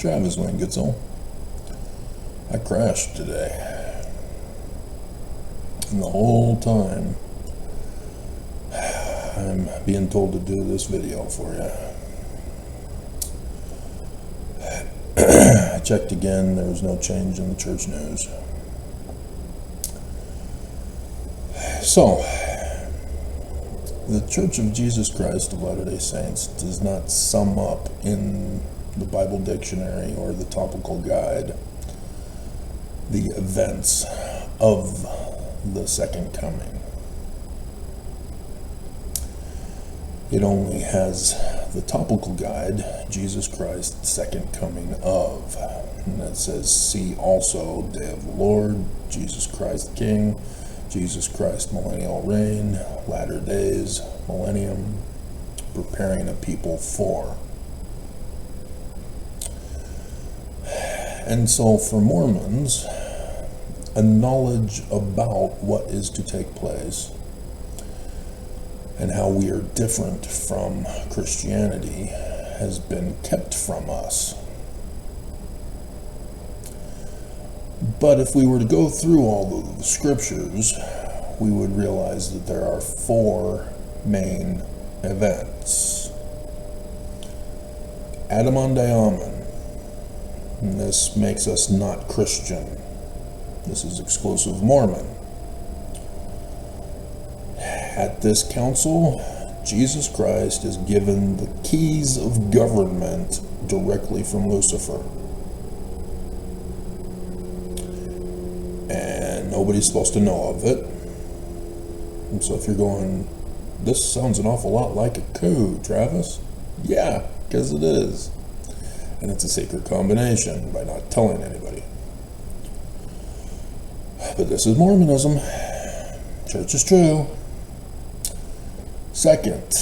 Travis Wayne Gitzel. I crashed today. And the whole time I'm being told to do this video for you. I checked again, there was no change in the church news. So, the Church of Jesus Christ of Latter-day Saints does not sum up in the Bible dictionary or the topical guide the events of the second coming. It only has the topical guide, Jesus Christ, second coming of. And that says, see also, Day of the Lord, Jesus Christ King, Jesus Christ millennial reign, latter days, millennium, preparing a people for. And so for Mormons, a knowledge about what is to take place and how we are different from Christianity has been kept from us. But if we were to go through all the scriptures, we would realize that there are 4 main events. Adam-on-Diamond. And this makes us not Christian. This is exclusive Mormon. At this council, Jesus Christ is given the keys of government directly from Lucifer. And nobody's supposed to know of it. And so if you're going, this sounds an awful lot like a coup, Travis. Yeah, because it is. And it's a secret combination by not telling anybody. But this is Mormonism. Church is true. Second,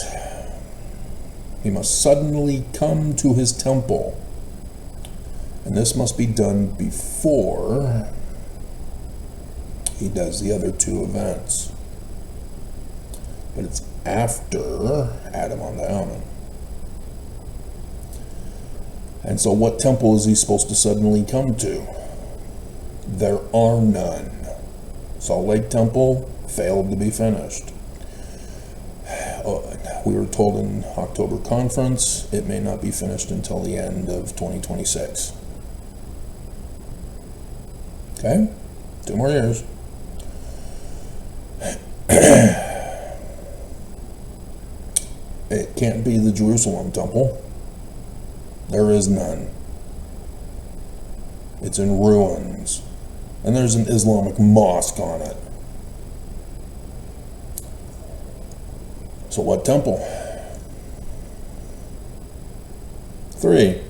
he must suddenly come to his temple. And this must be done before he does the other 2 events. But it's after Adam-on-Diamond. And so what temple is he supposed to suddenly come to? There are none. Salt Lake Temple failed to be finished. We were told in October conference it may not be finished until the end of 2026. Okay? 2 more years. It can't be the Jerusalem Temple. There is none. It's in ruins. And there's an Islamic mosque on it. So what temple? 3.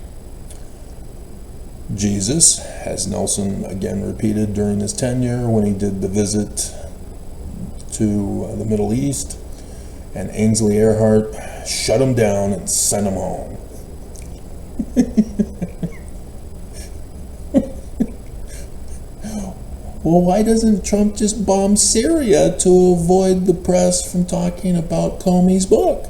Jesus, as Nelson again repeated during his tenure when he did the visit to the Middle East, and Ainsley Earhart shut him down and sent him home. Well, why doesn't Trump just bomb Syria to avoid the press from talking about Comey's book?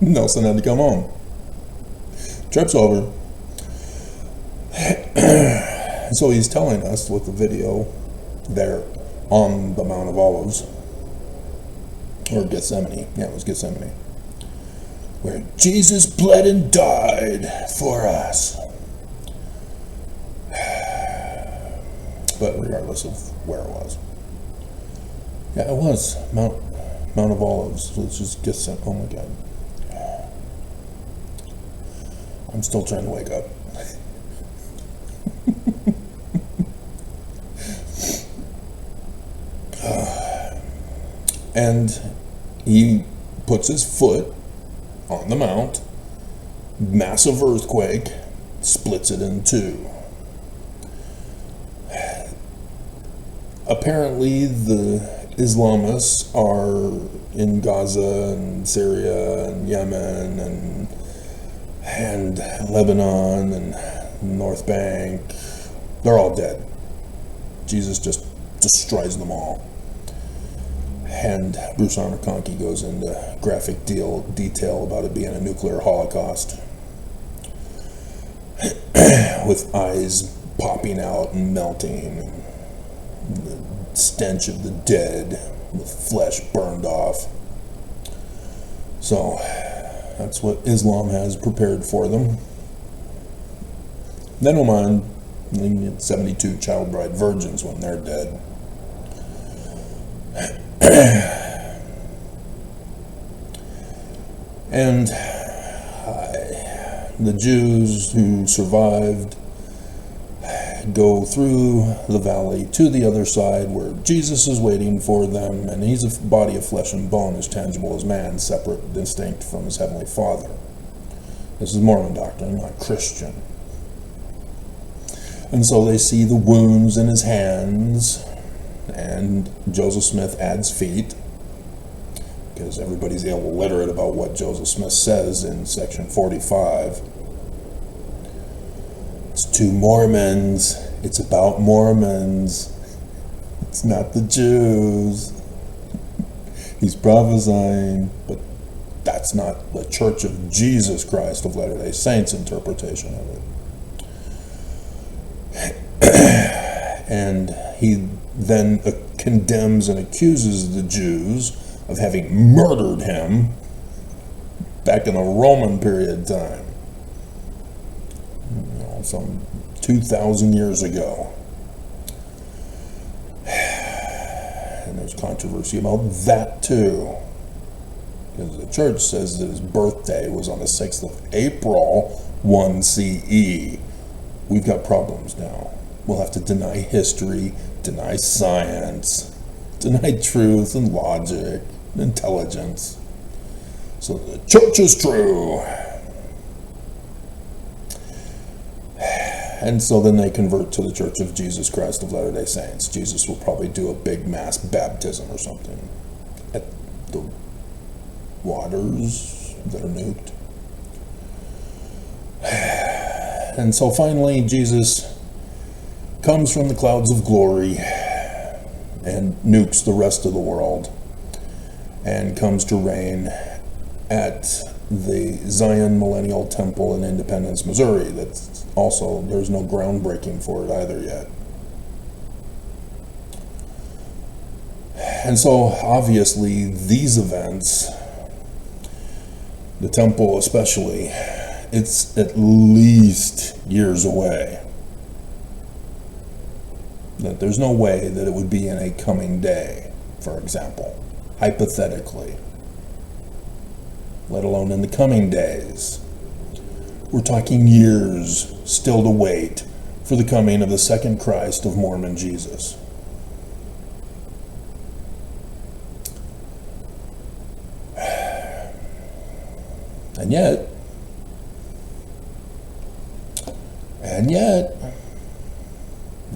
Nelson had to come home. Trip's over. So he's telling us with the video there on the Mount of Olives, or Gethsemane, yeah, it was Gethsemane, where Jesus bled and died for us. But regardless of where it was. Yeah, it was Mount of Olives. So let's just get sent. Oh my God. I'm still trying to wake up. And he puts his foot on the mount, massive earthquake, splits it in 2. Apparently the Islamists are in Gaza and Syria and Yemen and Lebanon and North Bank. They're all dead. Jesus just destroys them all. And Bruce Arnold Conkey goes into graphic detail about it being a nuclear holocaust, with eyes popping out and melting, and the stench of the dead, the flesh burned off. So that's what Islam has prepared for them. They don't mind 72 child bride virgins when they're dead. And the Jews who survived go through the valley to the other side where Jesus is waiting for them, and he's a body of flesh and bone, as tangible as man, separate, distinct from his heavenly Father. This is Mormon doctrine, not Christian. And so they see the wounds in his hands, and Joseph Smith adds feet, because everybody's illiterate about what Joseph Smith says in section 45. It's to Mormons. It's about Mormons. It's not the Jews. He's prophesying, but that's not the Church of Jesus Christ of Latter-day Saints interpretation of it. And he then condemns and accuses the Jews of having murdered him back in the Roman period time, some 2,000 years ago. And there's controversy about that too, because the church says that his birthday was on the 6th of April 1 CE. We've got problems now. We'll have to deny history, deny science, deny truth and logic, intelligence. So the church is true. And so then they convert to the Church of Jesus Christ of Latter-day Saints. Jesus will probably do a big mass baptism or something at the waters that are nuked. And so finally Jesus comes from the clouds of glory and nukes the rest of the world, and comes to reign at the Zion Millennial Temple in Independence, Missouri. That's also, there's no groundbreaking for it either yet. And so obviously these events, the temple especially, it's at least years away. That there's no way that it would be in a coming day, for example, hypothetically, let alone in the coming days. We're talking years still to wait for the coming of the second Christ of Mormon Jesus. And yet,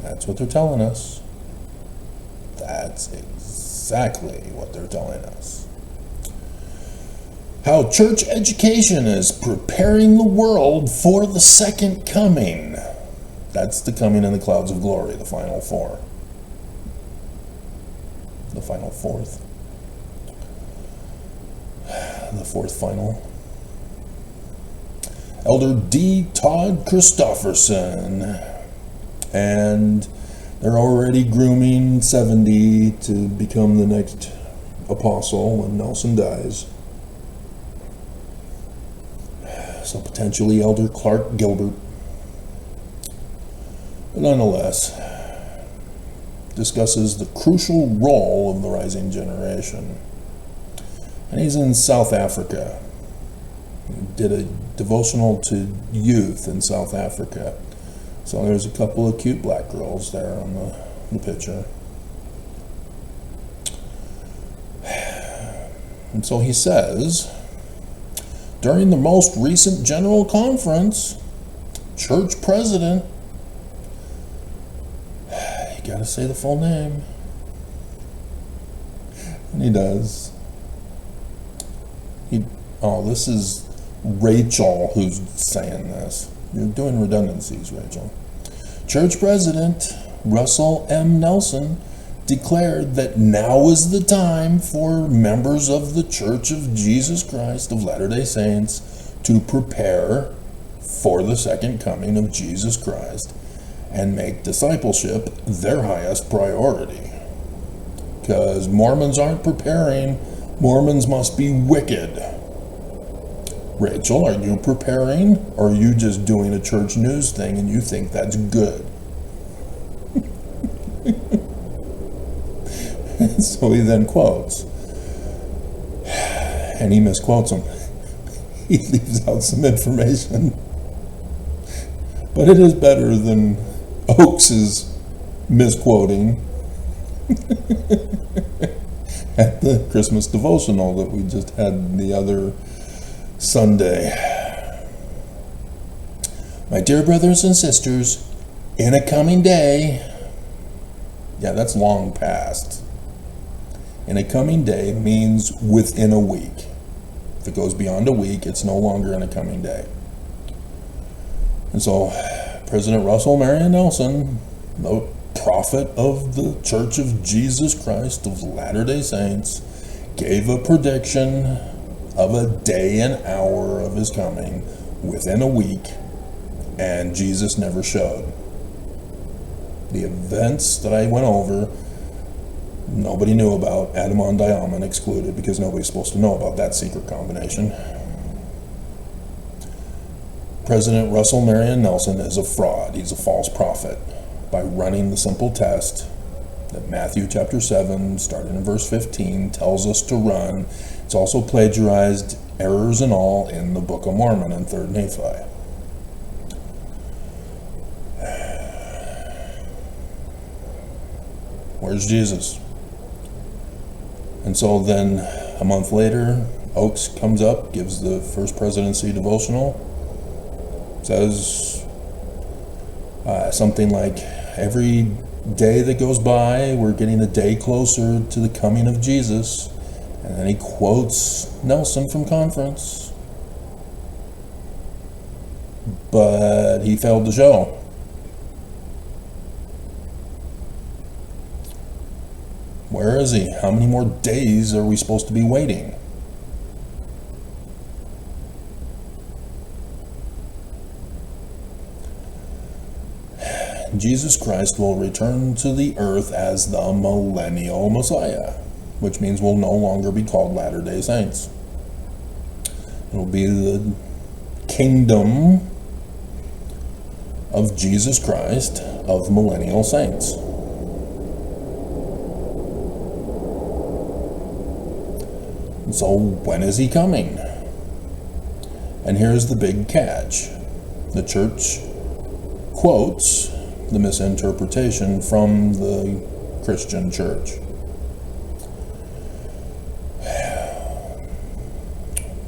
that's what they're telling us. That's exactly what they're telling us. How church education is preparing the world for the second coming. That's the coming in the clouds of glory, the final four. The final fourth. The fourth final. Elder D. Todd Christofferson. And they're already grooming 70 to become the next apostle when Nelson dies. So potentially Elder Clark Gilbert. But nonetheless, discusses the crucial role of the rising generation. And he's in South Africa. He did a devotional to youth in South Africa. So there's a couple of cute black girls there on the picture. And so he says, during the most recent general conference, church president, you gotta say the full name. And he does. This is Rachel who's saying this. You're doing redundancies, Rachel. Church President Russell M. Nelson declared that now is the time for members of the Church of Jesus Christ of Latter-day Saints to prepare for the second coming of Jesus Christ and make discipleship their highest priority. Because Mormons aren't preparing. Mormons must be wicked. Rachel, are you preparing? Or are you just doing a church news thing and you think that's good? So he then quotes. And he misquotes him. He leaves out some information. But it is better than Oakes's misquoting at the Christmas devotional that we just had the other Sunday. My dear brothers and sisters, in a coming day, yeah, that's long past. In a coming day means within a week. If it goes beyond a week, it's no longer in a coming day. And so President Russell Marion Nelson, the prophet of the Church of Jesus Christ of Latter-day Saints, gave a prediction of a day and hour of his coming within a week, and Jesus never showed. The events that I went over, nobody knew about, Adamon Diamond excluded, because nobody's supposed to know about that secret combination. President Russell Marion Nelson is a fraud. He's a false prophet by running the simple test that Matthew chapter 7, starting in verse 15, tells us to run. It's also plagiarized, errors and all, in the Book of Mormon and 3rd Nephi. Where's Jesus? And so then a month later, Oakes comes up, gives the First Presidency devotional, says something like, every day that goes by, we're getting a day closer to the coming of Jesus. And then he quotes Nelson from conference. But he failed to show. Where is he? How many more days are we supposed to be waiting? Jesus Christ will return to the earth as the millennial Messiah, which means we'll no longer be called Latter-day Saints. It'll be the kingdom of Jesus Christ of millennial saints. And so when is he coming? And here's the big catch. The church quotes the misinterpretation from the Christian church,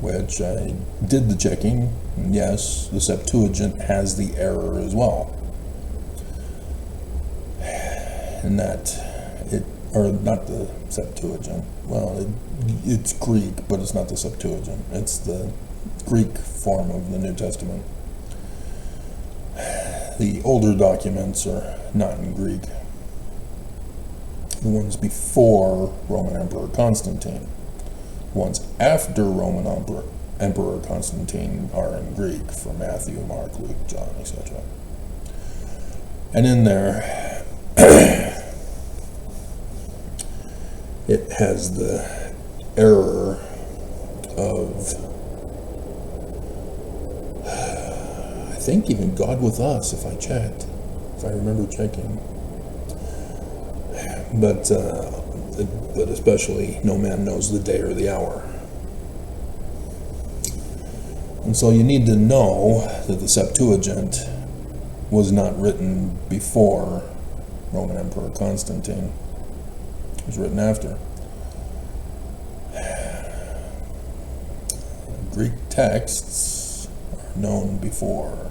which I did the checking. Yes, the Septuagint has the error as well, and that it, or not the Septuagint, well, it's Greek, but it's not the Septuagint, it's the Greek form of the New Testament. The older documents are not in Greek. The ones before Roman Emperor Constantine. The ones after Roman Emperor Constantine are in Greek for Matthew, Mark, Luke, John, etc. And in there, it has the error of, I think even God with us, if I checked, if I remember checking. But especially, no man knows the day or the hour. And so you need to know that the Septuagint was not written before Roman Emperor Constantine. It was written after. Greek texts are known before.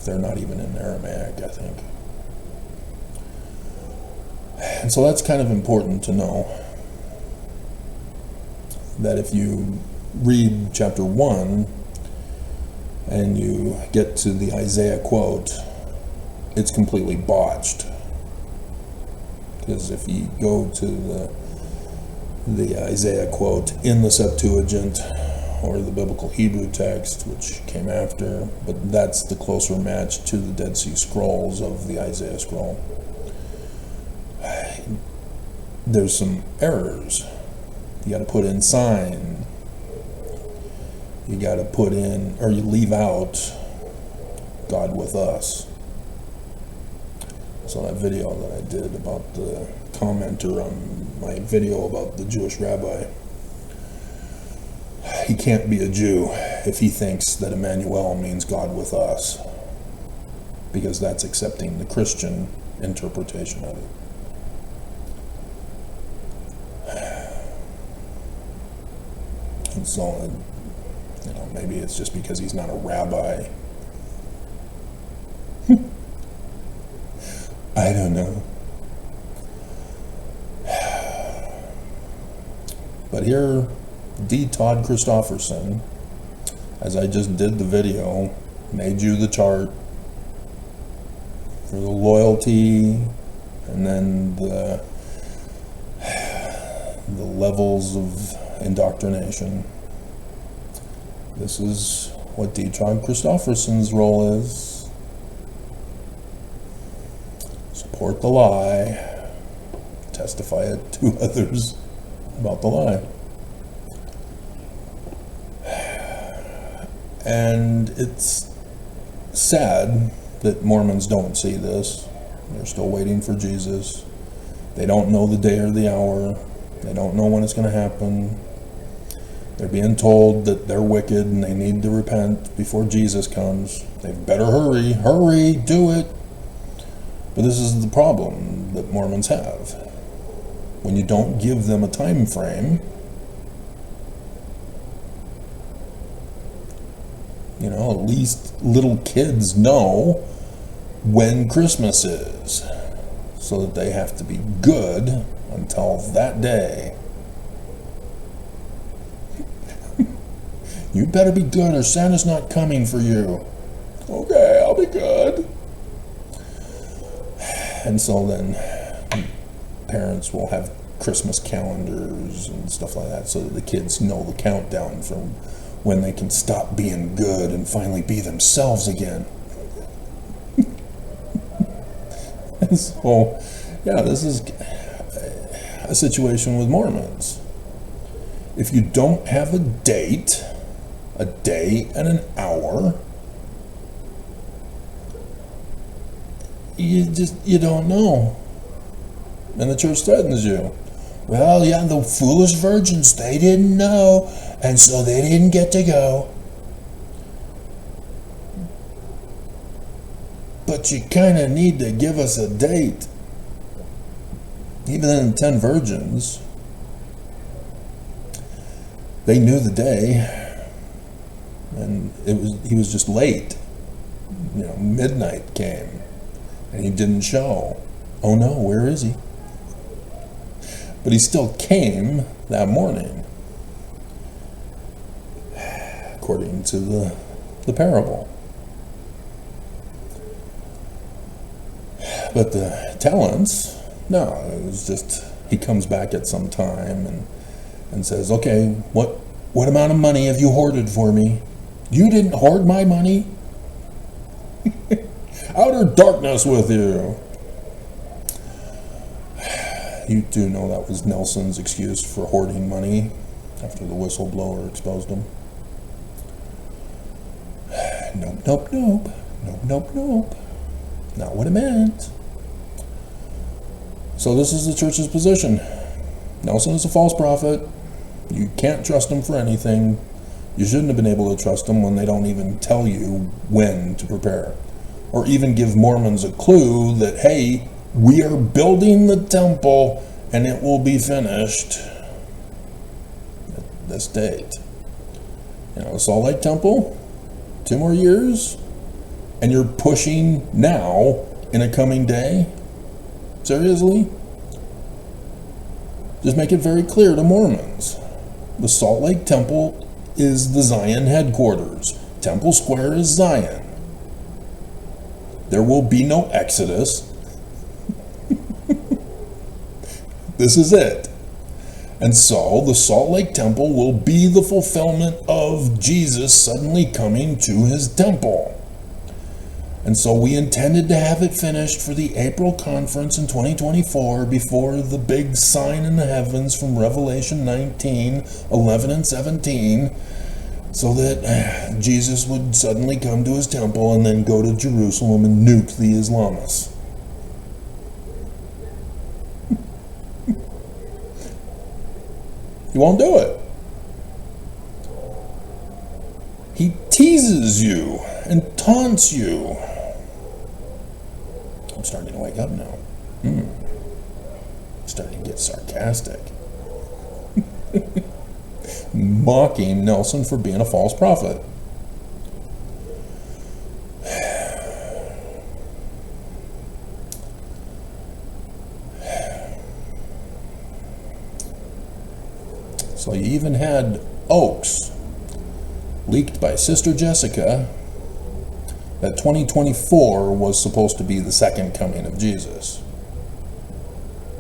They're not even in Aramaic, I think. And so that's kind of important to know, that if you read chapter 1 and you get to the Isaiah quote, it's completely botched. Because if you go to the Isaiah quote in the Septuagint, or the biblical Hebrew text, which came after, but that's the closer match to the Dead Sea Scrolls of the Isaiah scroll. There's some errors. You got to put in sign. You got to put in, or you leave out, God with us. So that video that I did about the commenter on my video about the Jewish rabbi, he can't be a Jew if he thinks that Emmanuel means God with us, because that's accepting the Christian interpretation of it. And so, maybe it's just because he's not a rabbi. I don't know. But here, D. Todd Christofferson, as I just did the video, made you the chart for the loyalty, and then the levels of indoctrination. This is what D. Todd Christofferson's role is. Support the lie, testify it to others about the lie. And it's sad that Mormons don't see this. They're still waiting for Jesus. They don't know the day or the hour. They don't know when it's going to happen. They're being told that they're wicked and they need to repent before Jesus comes. They better hurry, do it. But this is the problem that Mormons have. When you don't give them a time frame, at least little kids know when Christmas is, so that they have to be good until that day. You better be good or Santa's not coming for you. Okay, I'll be good. And so then parents will have Christmas calendars and stuff like that, so that the kids know the countdown from when they can stop being good and finally be themselves again. And so, this is a situation with Mormons. If you don't have a date, a day and an hour, you don't know. And the church threatens you. Well, the foolish virgins, they didn't know, and so they didn't get to go. But you kind of need to give us a date. Even in 10 virgins, they knew the day, and he was just late. Midnight came, and he didn't show. Oh no, where is he? But he still came that morning, according to the parable. But the talents, no, it was just, he comes back at some time and says, okay, what amount of money have you hoarded for me? You didn't hoard my money? Outer darkness with you. You do know that was Nelson's excuse for hoarding money after the whistleblower exposed him. Nope. Not what it meant. So this is the church's position. Nelson is a false prophet. You can't trust him for anything. You shouldn't have been able to trust them when they don't even tell you when to prepare, or even give Mormons a clue that, hey, we are building the temple and it will be finished at this date. The Salt Lake Temple, 2 more years, and you're pushing now in a coming day? Seriously? Just make it very clear to Mormons. The Salt Lake Temple is the Zion headquarters. Temple Square is Zion. There will be no Exodus. This is it. And so the Salt Lake Temple will be the fulfillment of Jesus suddenly coming to his temple. And so we intended to have it finished for the April conference in 2024 before the big sign in the heavens from Revelation 19, 11 and 17, so that Jesus would suddenly come to his temple and then go to Jerusalem and nuke the Islamists. He won't do it. He teases you and taunts you. I'm starting to wake up now. Starting to get sarcastic. Mocking Nelson for being a false prophet. So you even had Oaks leaked by Sister Jessica that 2024 was supposed to be the second coming of Jesus.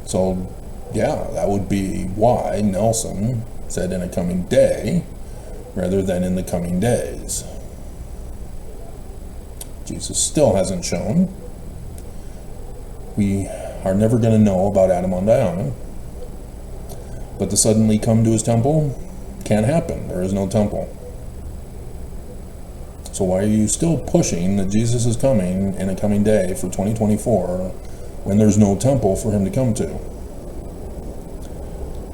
So yeah, that would be why Nelson said in a coming day rather than in the coming days. Jesus still hasn't shown. We are never going to know about Adam on Diamond. But to suddenly come to his temple can't happen. There is no temple. So why are you still pushing that Jesus is coming in a coming day for 2024 when there's no temple for him to come to?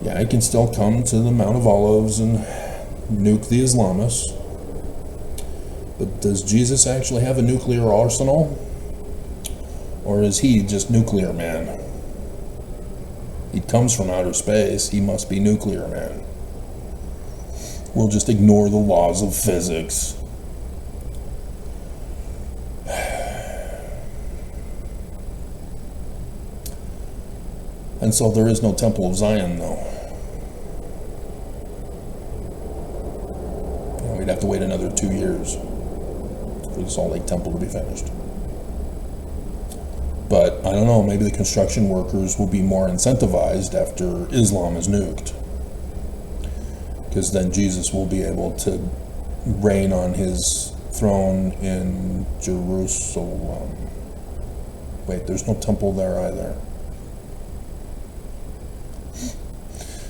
Yeah, he can still come to the Mount of Olives and nuke the Islamists. But does Jesus actually have a nuclear arsenal? Or is he just nuclear man? He comes from outer space. He must be nuclear man. We'll just ignore the laws of physics. And so there is no Temple of Zion, though. We'd have to wait another 2 years for the Salt Lake Temple to be finished. But I don't know, maybe the construction workers will be more incentivized after Islam is nuked. Because then Jesus will be able to reign on his throne in Jerusalem. Wait, there's no temple there either.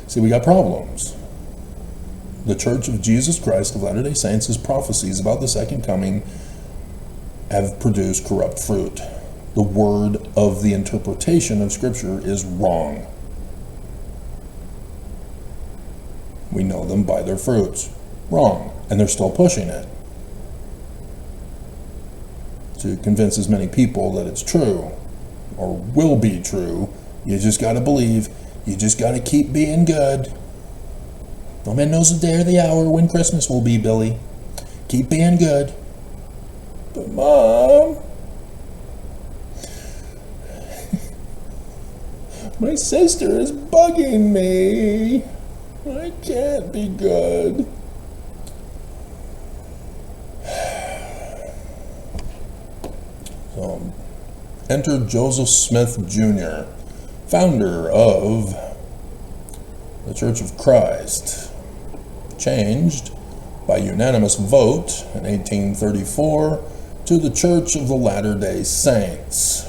See, we got problems. The Church of Jesus Christ of Latter-day Saints' prophecies about the second coming have produced corrupt fruit. The word of the interpretation of Scripture is wrong. We know them by their fruits. Wrong. And they're still pushing it to convince as many people that it's true or will be true. You just got to believe. You just got to keep being good. No man knows the day or the hour when Christmas will be, Billy. Keep being good. But Mom, my sister is bugging me. I can't be good. So, enter Joseph Smith Jr., founder of the Church of Christ, changed by unanimous vote in 1834 to the Church of the Latter-day Saints.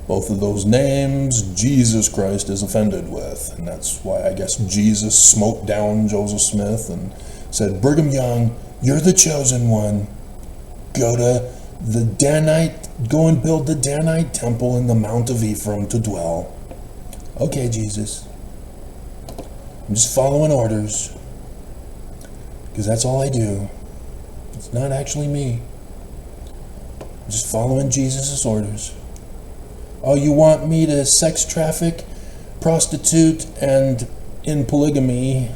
Both of those names Jesus Christ is offended with, and that's why I guess Jesus smote down Joseph Smith and said, Brigham Young, you're the chosen one. Go and build the Danite temple in the Mount of Ephraim to dwell. Okay, Jesus. I'm just following orders. Because that's all I do. It's not actually me. I'm just following Jesus' orders. Oh, you want me to sex traffic, prostitute, and in polygamy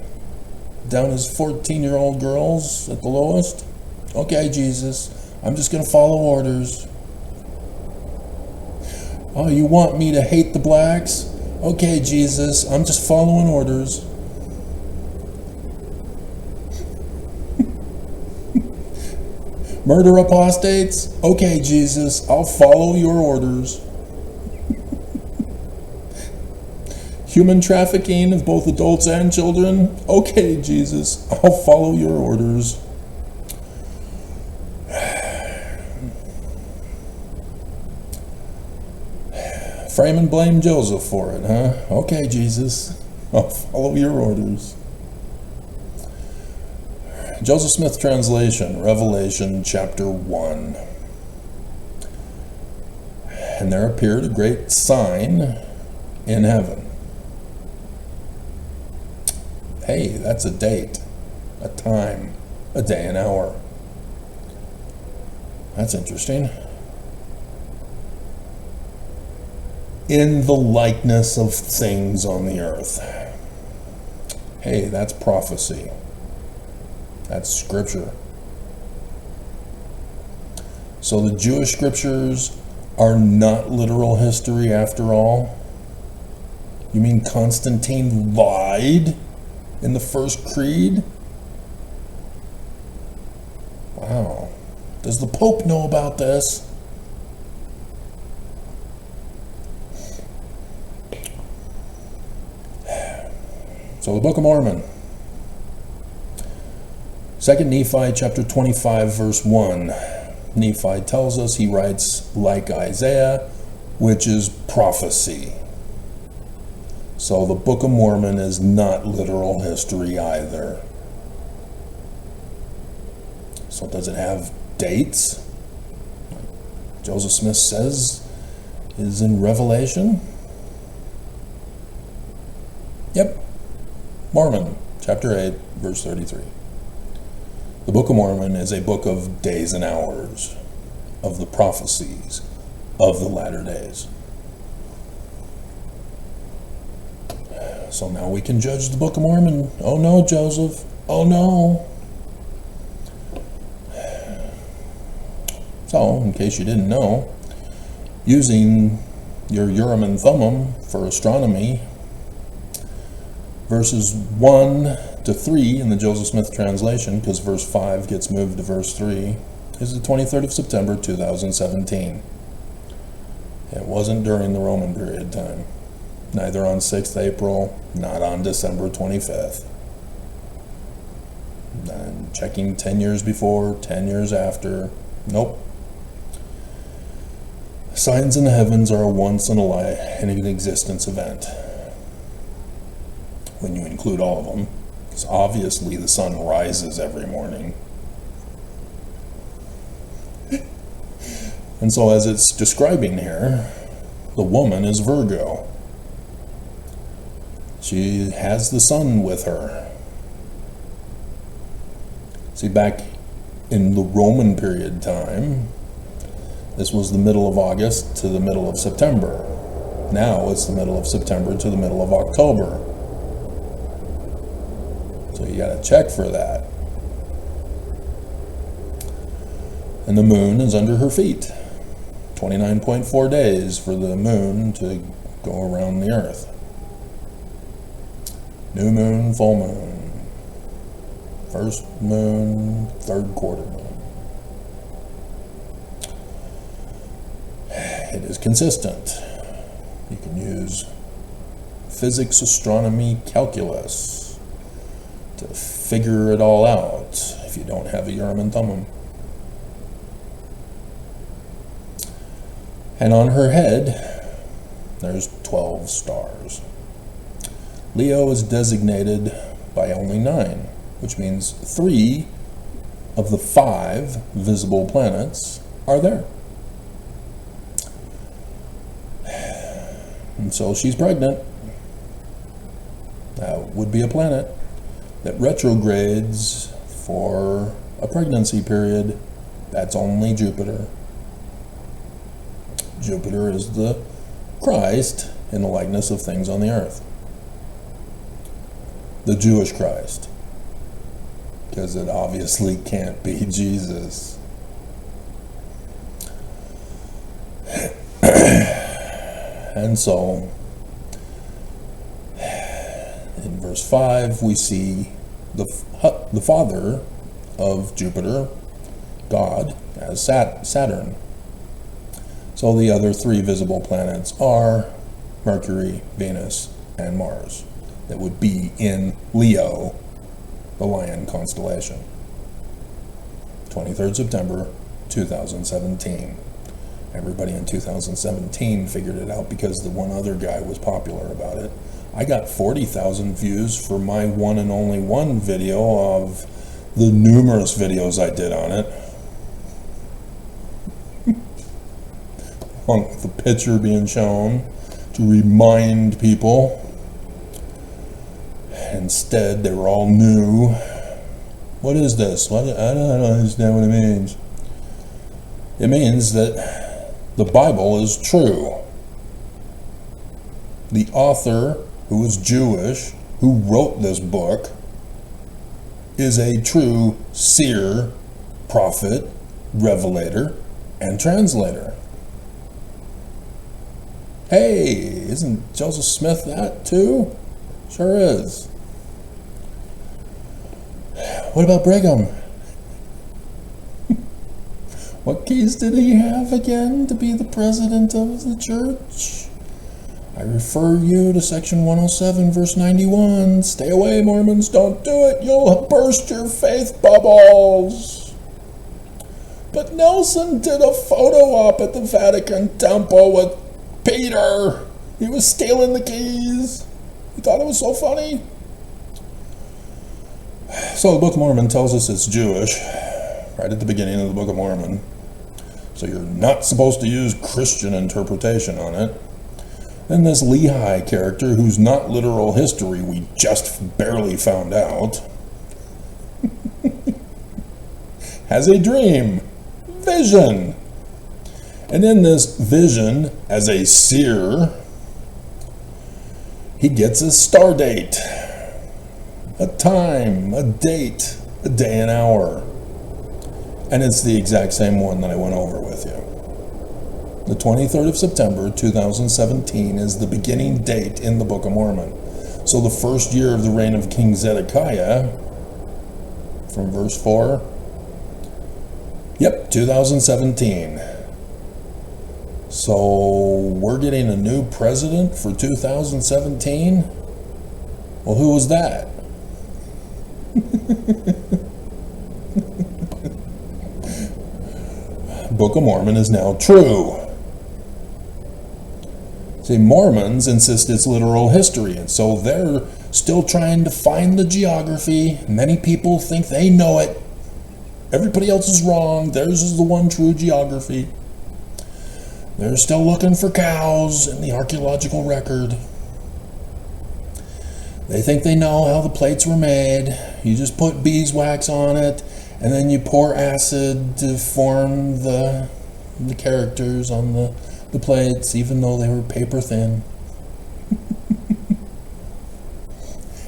down as 14-year-old girls at the lowest? Okay, Jesus. I'm just going to follow orders. Oh, you want me to hate the blacks? Okay, Jesus. I'm just following orders. Murder apostates? Okay, Jesus. I'll follow your orders. Human trafficking of both adults and children? Okay, Jesus, I'll follow your orders. Frame and blame Joseph for it, huh? Okay, Jesus, I'll follow your orders. Joseph Smith Translation, Revelation chapter 1. And there appeared a great sign in heaven. Hey, that's a date, a time, a day, an hour. That's interesting. In the likeness of things on the earth. Hey, that's prophecy. That's scripture. So the Jewish scriptures are not literal history after all? You mean Constantine lied in the first creed? Wow. Does the Pope know about this? So the Book of Mormon. 2 Nephi chapter 25 verse 1. Nephi tells us he writes like Isaiah, which is prophecy. So the Book of Mormon is not literal history either. So does it have dates? Joseph Smith says is in Revelation? Yep. Mormon, chapter 8, verse 33. The Book of Mormon is a book of days and hours, of the prophecies of the latter days. So now we can judge the Book of Mormon. Oh no, Joseph. Oh no. So, in case you didn't know, using your Urim and Thummim for astronomy, verses 1 to 3 in the Joseph Smith translation, because verse 5 gets moved to verse 3, is the 23rd of September 2017. It wasn't during the Roman period time. Neither on 6th April, not on December 25th. And checking 10 years before, 10 years after, nope. Signs in the heavens are a once in an existence event. When you include all of them, because obviously the sun rises every morning. And so as it's describing here, the woman is Virgo. She has the sun with her. See, back in the Roman period time, this was the middle of August to the middle of September. Now it's the middle of September to the middle of October. So you got to check for that. And the moon is under her feet. 29.4 days for the moon to go around the earth. New moon, full moon. First moon, third quarter moon. It is consistent. You can use physics, astronomy, calculus to figure it all out if you don't have a Urim and Thummim. And on her head, there's 12 stars. Leo is designated by only 9, which means 3 of the 5 visible planets are there. And so she's pregnant. That would be a planet that retrogrades for a pregnancy period. That's only Jupiter. Jupiter is the Christ in the likeness of things on the earth. The Jewish Christ. Because it obviously can't be Jesus. And so, in verse 5, we see the father of Jupiter, God, as Saturn. So the other 3 visible planets are Mercury, Venus, and Mars that would be in Leo, the Lion constellation. 23rd September 2017. Everybody in 2017 figured it out because the one other guy was popular about it. I got 40,000 views for my one and only one video of the numerous videos I did on it. On the picture being shown to remind people. Instead, they were all new. What is this? I don't understand what it means. It means that the Bible is true. The author, who is Jewish, who wrote this book, is a true seer, prophet, revelator, and translator. Hey, isn't Joseph Smith that too? Sure is. What about Brigham? What keys did he have again to be the president of the church? I refer you to section 107, verse 91. Stay away, Mormons. Don't do it. You'll burst your faith bubbles. But Nelson did a photo op at the Vatican Temple with Peter. He was stealing the keys. You thought it was so funny? So the Book of Mormon tells us it's Jewish, right at the beginning of the Book of Mormon. So you're not supposed to use Christian interpretation on it. Then this Lehi character, who's not literal history, we just barely found out, has a dream, vision. And in this vision, as a seer, he gets a star date, a time, a date, a day and hour. And it's the exact same one that I went over with you. The 23rd of September 2017 is the beginning date in the Book of Mormon. So the first year of the reign of King Zedekiah, from verse 4, yep, 2017. So we're getting a new president for 2017? Well, who was that? Book of Mormon is now true. See, Mormons insist it's literal history, and so they're still trying to find the geography. Many people think they know it. Everybody else is wrong. Theirs is the one true geography. They're still looking for cows in the archaeological record. They think they know how the plates were made. You just put beeswax on it, and then you pour acid to form the characters on the plates, even though they were paper thin.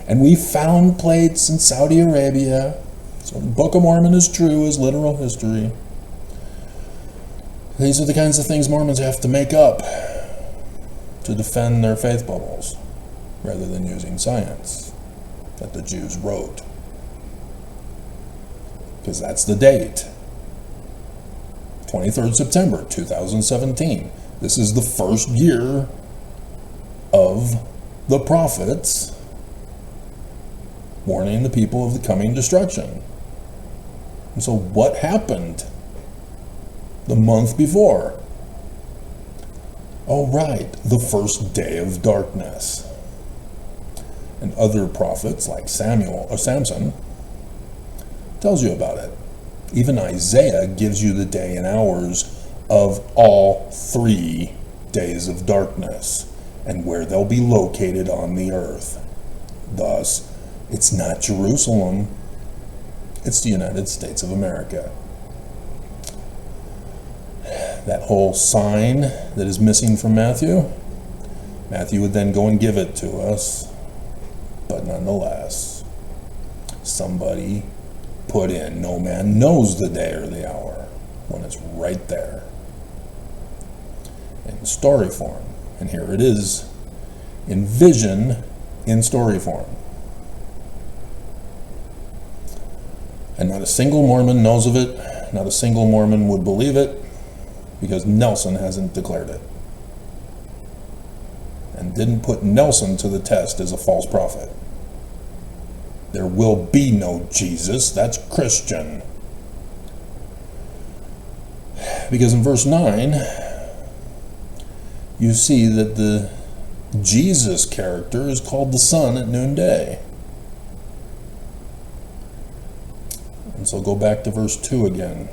And we found plates in Saudi Arabia. So the Book of Mormon is true as literal history. These are the kinds of things Mormons have to make up to defend their faith bubbles, rather than using science that the Jews wrote. Because that's the date. 23rd September 2017. This is the first year of the prophets warning the people of the coming destruction. And so what happened the month before? Oh, right, the first day of darkness. And other prophets like Samson tells you about it. Even Isaiah gives you the day and hours of all 3 days of darkness and where they'll be located on the earth. Thus, it's not Jerusalem, it's the United States of America. That whole sign that is missing from Matthew would then go and give it to us, but nonetheless, somebody put in, no man knows the day or the hour, when it's right there in story form. And here it is in vision in story form. And not a single Mormon knows of it, not a single Mormon would believe it, because Nelson hasn't declared it. and didn't put Nelson to the test as a false prophet. There will be no Jesus. That's Christian. Because in verse 9, you see that the Jesus character is called the sun at noonday. And so go back to verse 2 again.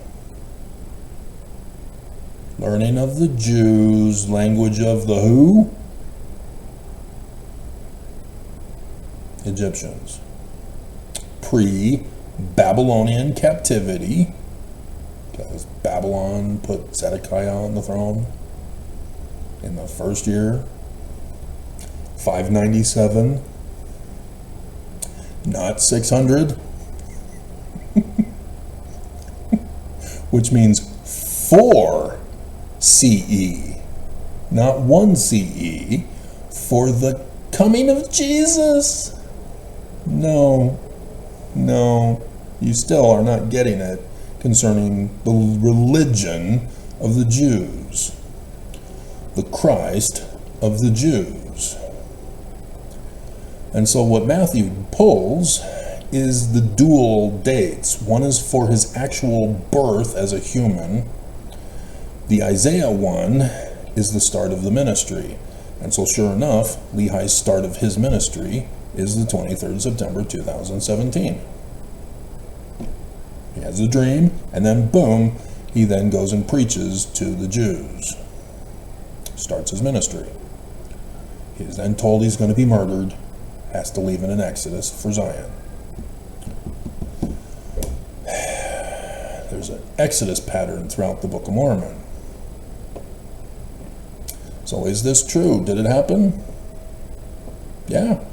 Learning of the Jews, language of the who? Egyptians. Pre-Babylonian captivity, because Babylon put Zedekiah on the throne in the first year, 597, not 600, which means 4 CE, not 1 CE, for the coming of Jesus. No, you still are not getting it concerning the religion of the Jews, the Christ of the Jews. And so what Matthew pulls is the dual dates. One is for his actual birth as a human. The Isaiah one is the start of the ministry. And so sure enough, Lehi's start of his ministry is the 23rd September 2017. He has a dream, and then boom, he then goes and preaches to the Jews. Starts his ministry. He is then told he's going to be murdered, has to leave in an exodus for Zion. There's an exodus pattern throughout the Book of Mormon. So is this true? Did it happen? Yeah.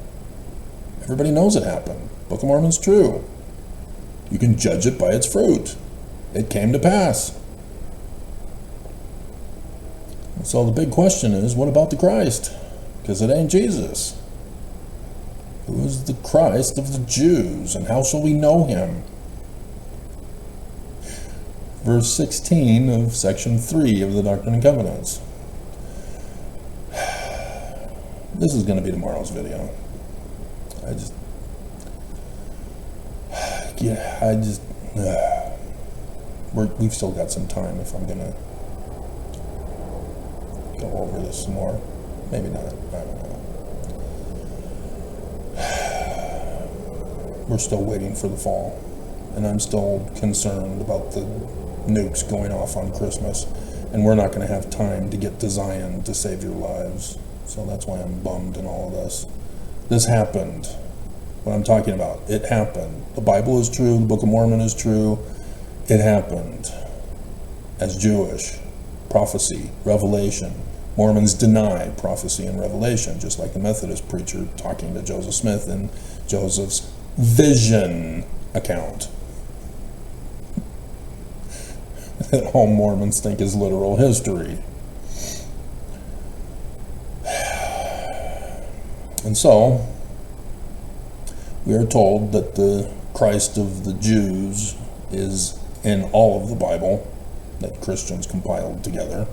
Everybody knows it happened. Book of Mormon's true. You can judge it by its fruit. It came to pass. And so the big question is, what about the Christ? Because it ain't Jesus. Who is the Christ of the Jews, and how shall we know him? Verse 16 of section 3 of the Doctrine and Covenants. This is going to be tomorrow's video. We've still got some time if I'm going to go over this some more. Maybe not. I don't know. We're still waiting for the fall. And I'm still concerned about the nukes going off on Christmas. And we're not going to have time to get to Zion to save your lives. So that's why I'm bummed in all of this. This happened. What I'm talking about, it happened. The Bible is true. The Book of Mormon is true. It happened. As Jewish. Prophecy. Revelation. Mormons deny prophecy and revelation, just like the Methodist preacher talking to Joseph Smith in Joseph's vision account. That all Mormons think is literal history. And so, we are told that the Christ of the Jews is in all of the Bible that Christians compiled together,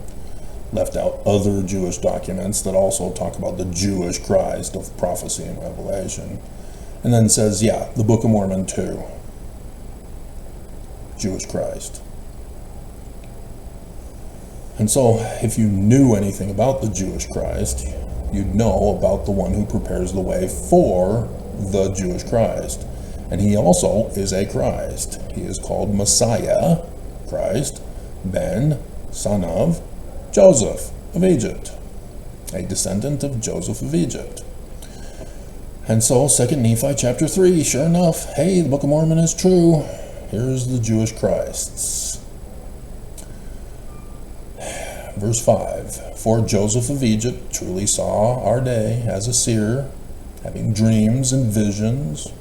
left out other Jewish documents that also talk about the Jewish Christ of prophecy and revelation, and then says, yeah, the Book of Mormon too. Jewish Christ. And so, if you knew anything about the Jewish Christ, you'd know about the one who prepares the way for the Jewish Christ. And he also is a Christ. He is called Messiah, Christ, Ben, son of Joseph of Egypt, a descendant of Joseph of Egypt. And so 2 Nephi chapter 3, sure enough, hey, the Book of Mormon is true. Here's the Jewish Christs. Verse 5, for Joseph of Egypt truly saw our day as a seer, having dreams and visions,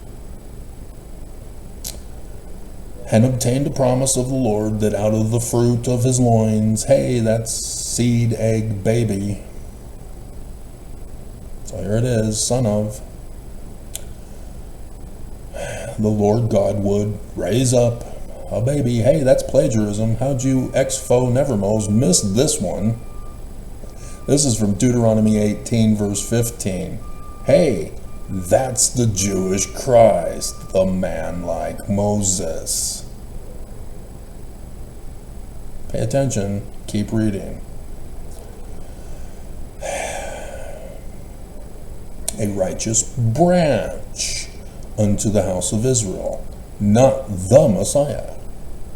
and obtained a promise of the Lord that out of the fruit of his loins, hey, that's seed, egg, baby. So here it is, son of, the Lord God would raise up a baby. Hey, that's plagiarism. How'd you ex-fo nevermos miss this one? This is from Deuteronomy 18, verse 15. Hey, that's the Jewish Christ, the man like Moses. Pay attention, keep reading. A righteous branch unto the house of Israel, not the Messiah.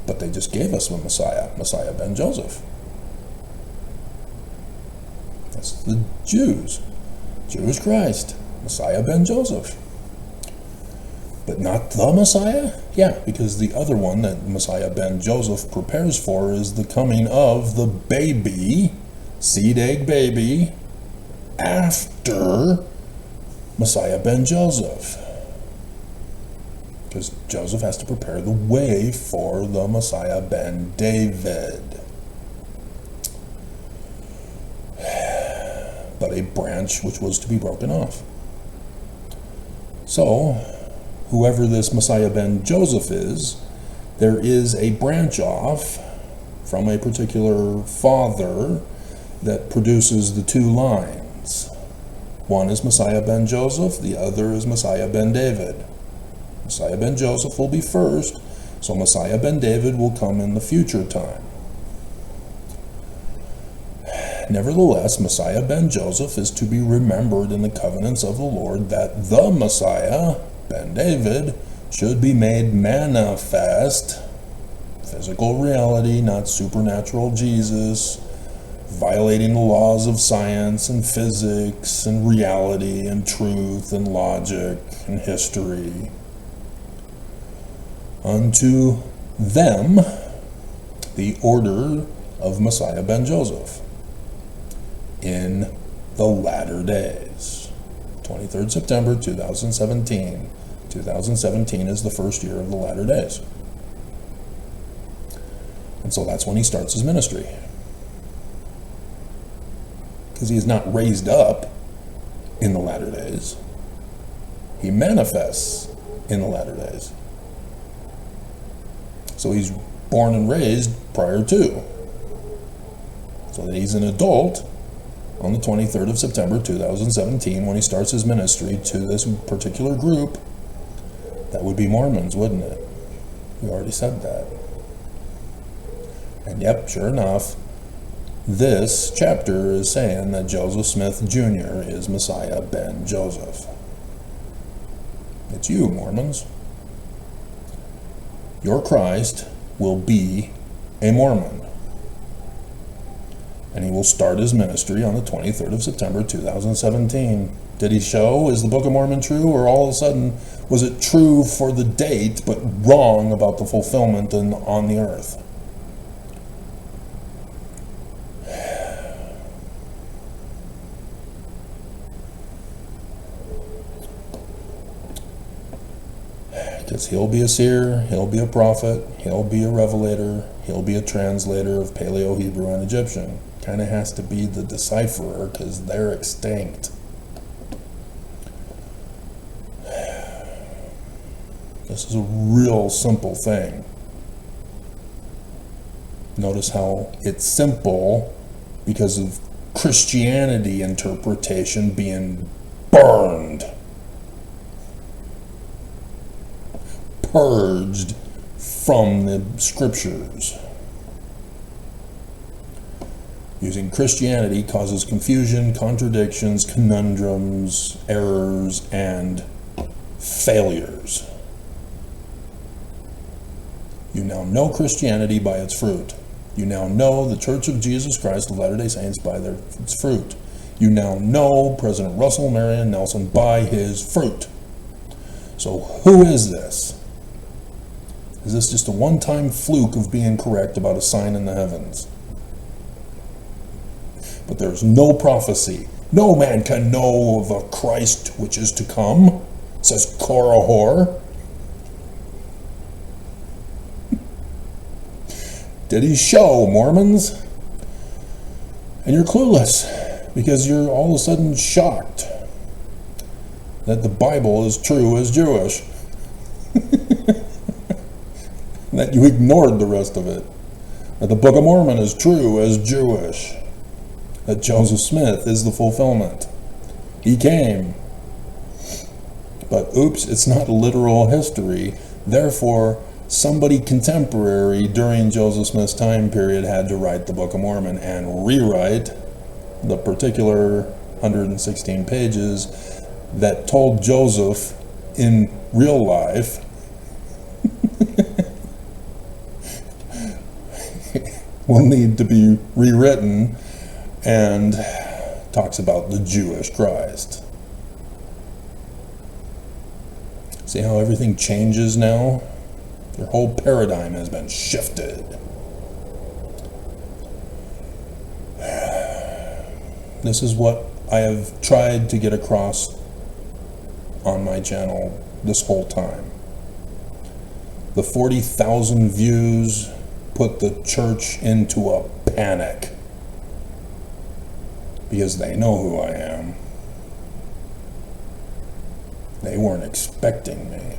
But they just gave us a Messiah, Messiah ben Joseph. That's the Jews. Jewish Christ, Messiah ben Joseph. But not the Messiah? Yeah, because the other one that Messiah ben Joseph prepares for is the coming of the baby, seed egg baby, after Messiah ben Joseph. Because Joseph has to prepare the way for the Messiah ben David. But a branch which was to be broken off. So, whoever this Messiah ben Joseph is, there is a branch off from a particular father that produces the two lines. One is Messiah ben Joseph, the other is Messiah ben David. Messiah ben Joseph will be first, so Messiah ben David will come in the future time. Nevertheless, Messiah ben Joseph is to be remembered in the covenants of the Lord, that the Messiah ben David should be made manifest, physical reality, not supernatural Jesus, violating the laws of science and physics and reality and truth and logic and history. Unto them the order of Messiah ben Joseph in the latter days. 23rd September 2017. 2017 is the first year of the latter days. And so that's when he starts his ministry. Because he is not raised up in the latter days. He manifests in the latter days. So he's born and raised prior to. So that he's an adult on the 23rd of September 2017 when he starts his ministry to this particular group. That would be Mormons, wouldn't it? We already said that. And yep, sure enough, this chapter is saying that Joseph Smith Jr. is Messiah ben Joseph. It's you, Mormons. Your Christ will be a Mormon. And he will start his ministry on the 23rd of September 2017. Did he show? Is the Book of Mormon true? Or all of a sudden, was it true for the date, but wrong about the fulfillment on the earth? Because he'll be a seer, he'll be a prophet, he'll be a revelator, he'll be a translator of Paleo, Hebrew, and Egyptian. Kind of has to be the decipherer because they're extinct. This is a real simple thing. Notice how it's simple because of Christianity interpretation being burned. Purged from the scriptures. Using Christianity causes confusion, contradictions, conundrums, errors, and failures. You now know Christianity by its fruit. You now know the Church of Jesus Christ of Latter-day Saints by its fruit. You now know President Russell Marion Nelson by his fruit. So who is this? Is this just a one-time fluke of being correct about a sign in the heavens? But there's no prophecy. No man can know of a Christ which is to come, says Korihor. Did he show, Mormons? And you're clueless because you're all of a sudden shocked that the Bible is true as Jewish. That you ignored the rest of it. That the Book of Mormon is true as Jewish. that Joseph Smith is the fulfillment. He came. But oops, it's not literal history. Therefore, somebody contemporary during Joseph Smith's time period had to write the Book of Mormon and rewrite the particular 116 pages that told Joseph in real life will need to be rewritten, and talks about the Jewish Christ. See how everything changes now? Their whole paradigm has been shifted. This is what I have tried to get across on my channel this whole time. The 40,000 views put the church into a panic because they know who I am. They weren't expecting me.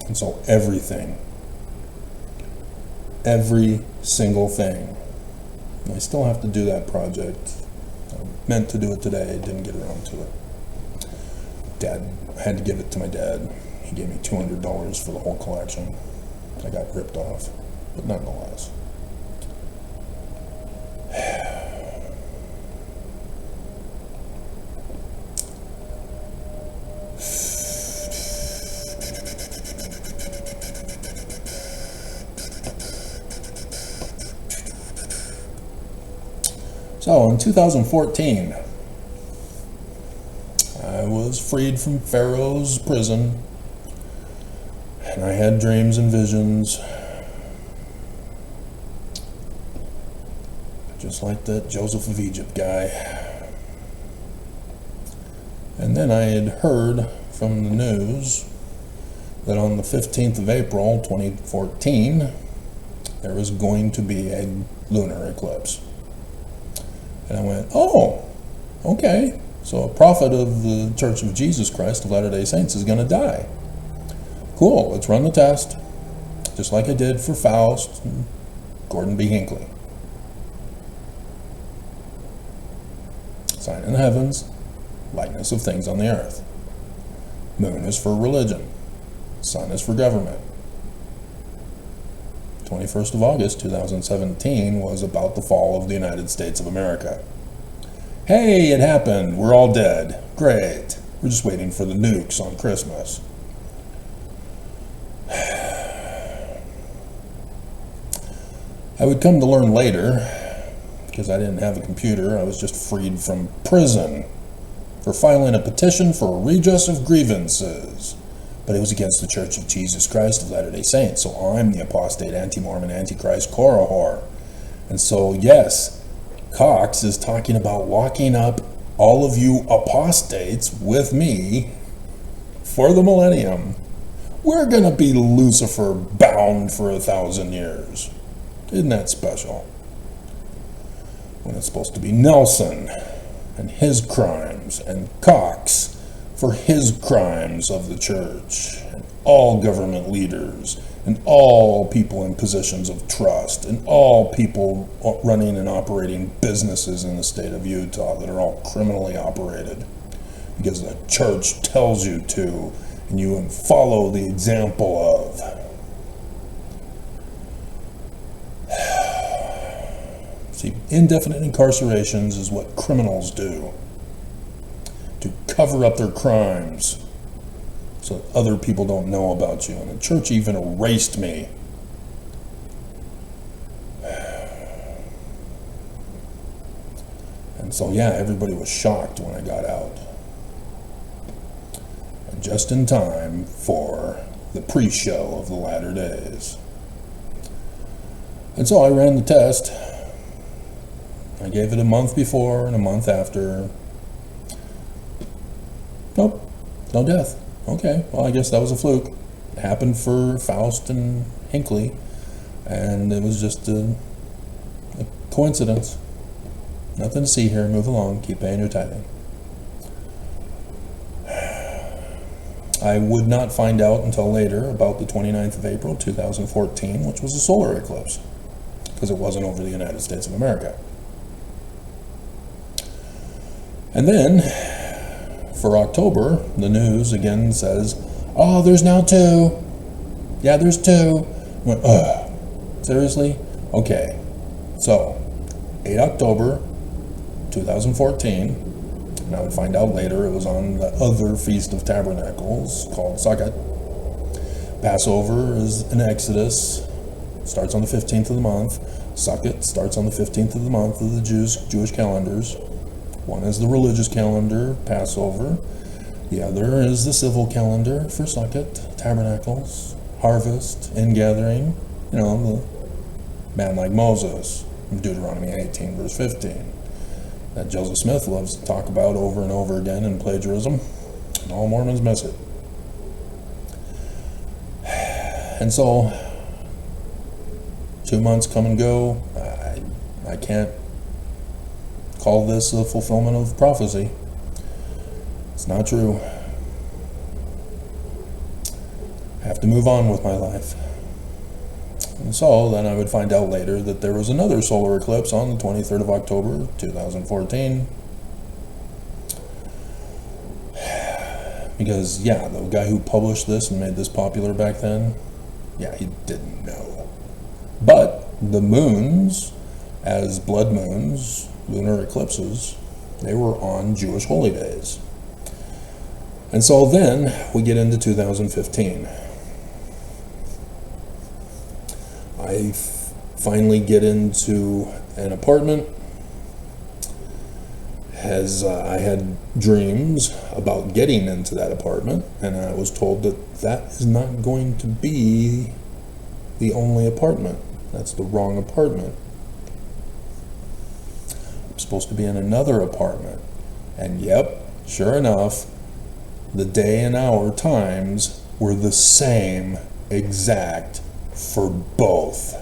And so everything, every single thing, I still have to do that project. I meant to do it today, didn't get around to it. I had to give it to my dad. He gave me $200 for the whole collection. I got ripped off, but nonetheless. So in 2014, I was freed from Pharaoh's prison, and I had dreams and visions, just like that Joseph of Egypt guy. And then I had heard from the news that on the 15th of April 2014, there was going to be a lunar eclipse. And I went, oh, okay. So a prophet of the Church of Jesus Christ of Latter-day Saints is going to die. Cool, let's run the test. Just like I did for Faust and Gordon B. Hinckley. Sign in the heavens, likeness of things on the earth. Moon is for religion. Sun is for government. 21st of August 2017 was about the fall of the United States of America. Hey, it happened. We're all dead. Great. We're just waiting for the nukes on Christmas. I would come to learn later, because I didn't have a computer, I was just freed from prison for filing a petition for a redress of grievances. But it was against the Church of Jesus Christ of Latter-day Saints, so I'm the apostate, anti-Mormon, antichrist, Korahor. And so, yes, Cox is talking about locking up all of you apostates with me for the millennium. We're going to be Lucifer bound for 1,000 years. Isn't that special? When it's supposed to be Nelson and his crimes, and Cox for his crimes of the church, and all government leaders, and all people in positions of trust, and all people running and operating businesses in the state of Utah that are all criminally operated because the church tells you to, and you follow the example of. See, indefinite incarcerations is what criminals do to cover up their crimes so that other people don't know about you. And the church even erased me. And so, yeah, everybody was shocked when I got out. And just in time for the pre-show of the latter days. And so I ran the test. I gave it a month before and a month after. Nope, no death. Okay, well, I guess that was a fluke. It happened for Faust and Hinckley, and it was just a coincidence. Nothing to see here. Move along. Keep paying your tithing. I would not find out until later, about the 29th of April 2014, which was a solar eclipse, because it wasn't over the United States of America. And then, for October, the news again says, oh, there's now 2. Yeah, there's 2. I went, ugh, seriously? Okay. So, 8 October 2014, and I would find out later it was on the other Feast of Tabernacles called Sukkot. Passover is an Exodus, starts on the 15th of the month. Sukkot starts on the 15th of the month of the Jewish calendars. One is the religious calendar, Passover. The other is the civil calendar for Sukkot, Tabernacles, Harvest, Ingathering. You know, the man like Moses, Deuteronomy 18, verse 15. That Joseph Smith loves to talk about over and over again in Plagiarism. And all Mormons miss it. And so, 2 months come and go. I can't call this a fulfillment of prophecy. It's not true. I have to move on with my life. And so then I would find out later that there was another solar eclipse on the 23rd of October 2014. Because, yeah, the guy who published this and made this popular back then, yeah, he didn't know. But the moons, as blood moons, lunar eclipses, they were on Jewish holy days. And so then we get into 2015. I finally get into an apartment, as I had dreams about getting into that apartment, and I was told that that is not going to be the only apartment. That's the wrong apartment. I'm supposed to be in another apartment. And yep, sure enough, the day and hour times were the same exact for both.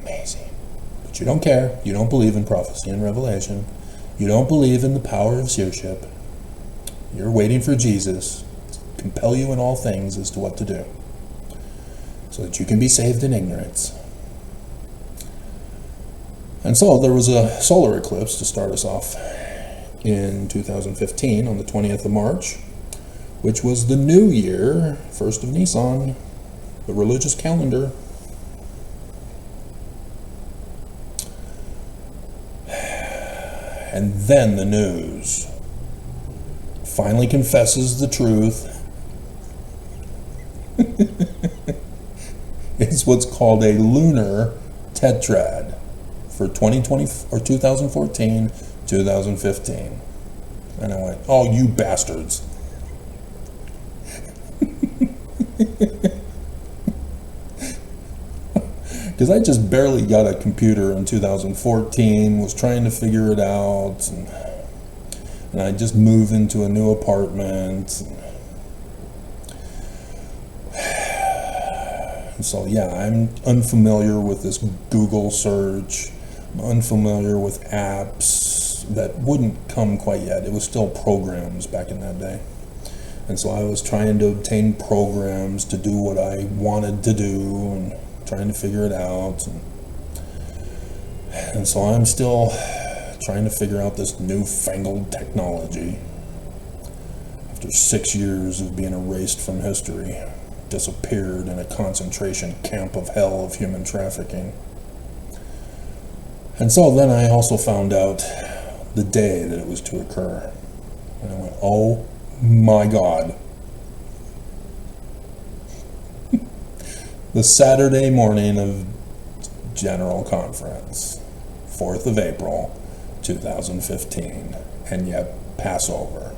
Amazing. But you don't care. You don't believe in prophecy and revelation. You don't believe in the power of seership. You're waiting for Jesus to compel you in all things as to what to do, so that you can be saved in ignorance. And so there was a solar eclipse to start us off in 2015 on the 20th of March, which was the new year, 1st of Nisan, the religious calendar. And then the news finally confesses the truth. It's what's called a lunar tetrad for 2020 or 2014, 2015. And I went, oh, you bastards. Because I just barely got a computer in 2014, was trying to figure it out, and I just moved into a new apartment. And so, yeah, I'm unfamiliar with this Google search. I'm unfamiliar with apps that wouldn't come quite yet. It was still programs back in that day. And so I was trying to obtain programs to do what I wanted to do and trying to figure it out. And so I'm still trying to figure out this newfangled technology after 6 years of being erased from history, disappeared in a concentration camp of hell of human trafficking. And so then I also found out the day that it was to occur. And I went, oh my God. The Saturday morning of General Conference, 4th of April, 2015, and yet Passover.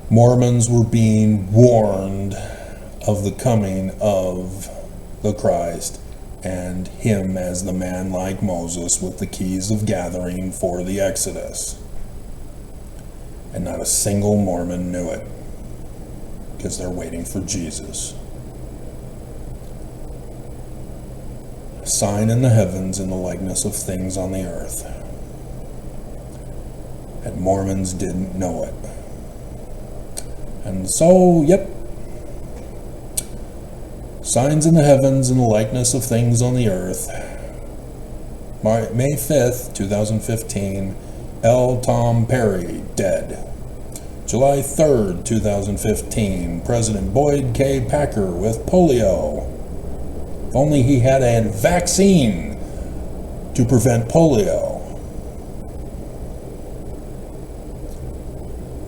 Mormons were being warned of the coming of the Christ and him as the man like Moses with the keys of gathering for the Exodus. And not a single Mormon knew it, because they're waiting for Jesus. A sign in the heavens in the likeness of things on the earth. and Mormons didn't know it. And so, yep, signs in the heavens and the likeness of things on the earth. May 5th, 2015, L. Tom Perry, dead. July 3rd, 2015, President Boyd K. Packer with polio. If only he had a vaccine to prevent polio.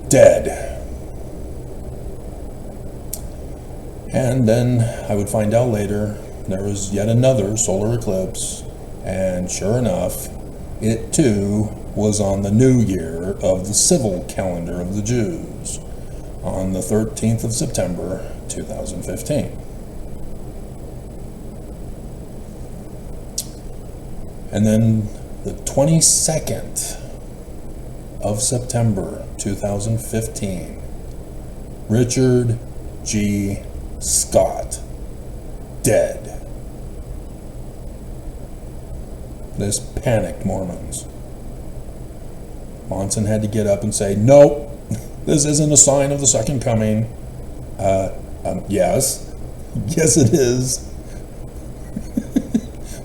Dead. And then I would find out later there was yet another solar eclipse, and sure enough, it too was on the new year of the civil calendar of the Jews, on the 13th of September, 2015. And then the 22nd of September, 2015, Richard G. Scott, dead. This panicked Mormons. Monson had to get up and say, nope, this isn't a sign of the second coming. Yes. Yes, it is.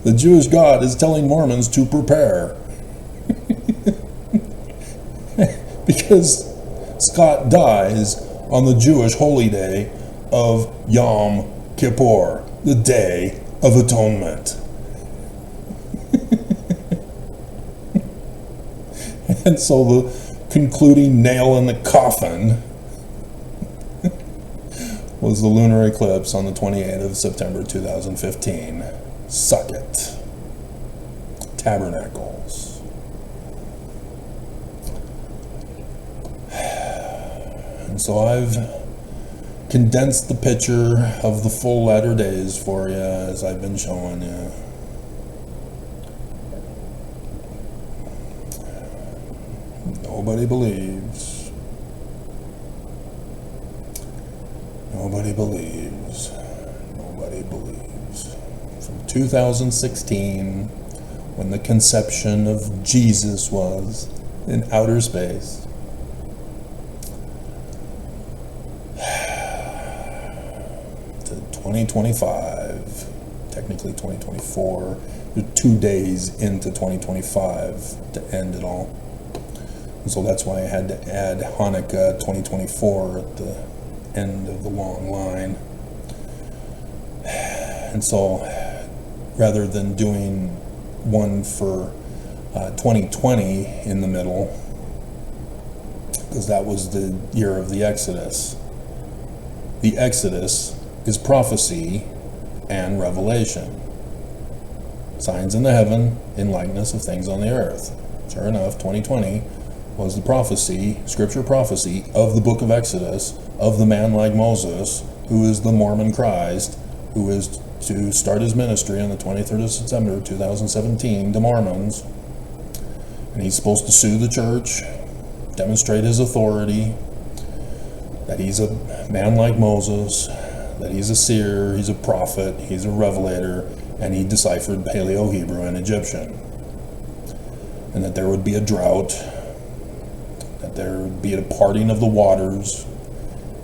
The Jewish God is telling Mormons to prepare. Because Scott dies on the Jewish holy day of Yom Kippur, the Day of Atonement. And so the concluding nail in the coffin was the lunar eclipse on the 28th of September 2015. Suck it. Tabernacles. And so I've condensed the picture of the full latter days for you as I've been showing you. Nobody believes. Nobody believes. Nobody believes. From 2016, when the conception of Jesus was in outer space, to 2025, technically 2024, we're 2 days into 2025 to end it all. And so that's why I had to add Hanukkah 2024 at the end of the long line. And so rather than doing one for 2020 in the middle, because that was the year of the Exodus. The Exodus is prophecy and revelation. Signs in the heaven in likeness of things on the earth. Sure enough, 2020 was the prophecy, scripture prophecy of the book of Exodus, of the man like Moses, who is the Mormon Christ, who is to start his ministry on the 23rd of September 2017 to Mormons. And he's supposed to sue the church, demonstrate his authority, that he's a man like Moses, that he's a seer, he's a prophet, he's a revelator, and he deciphered Paleo-Hebrew and Egyptian. And that there would be a drought, that there would be a parting of the waters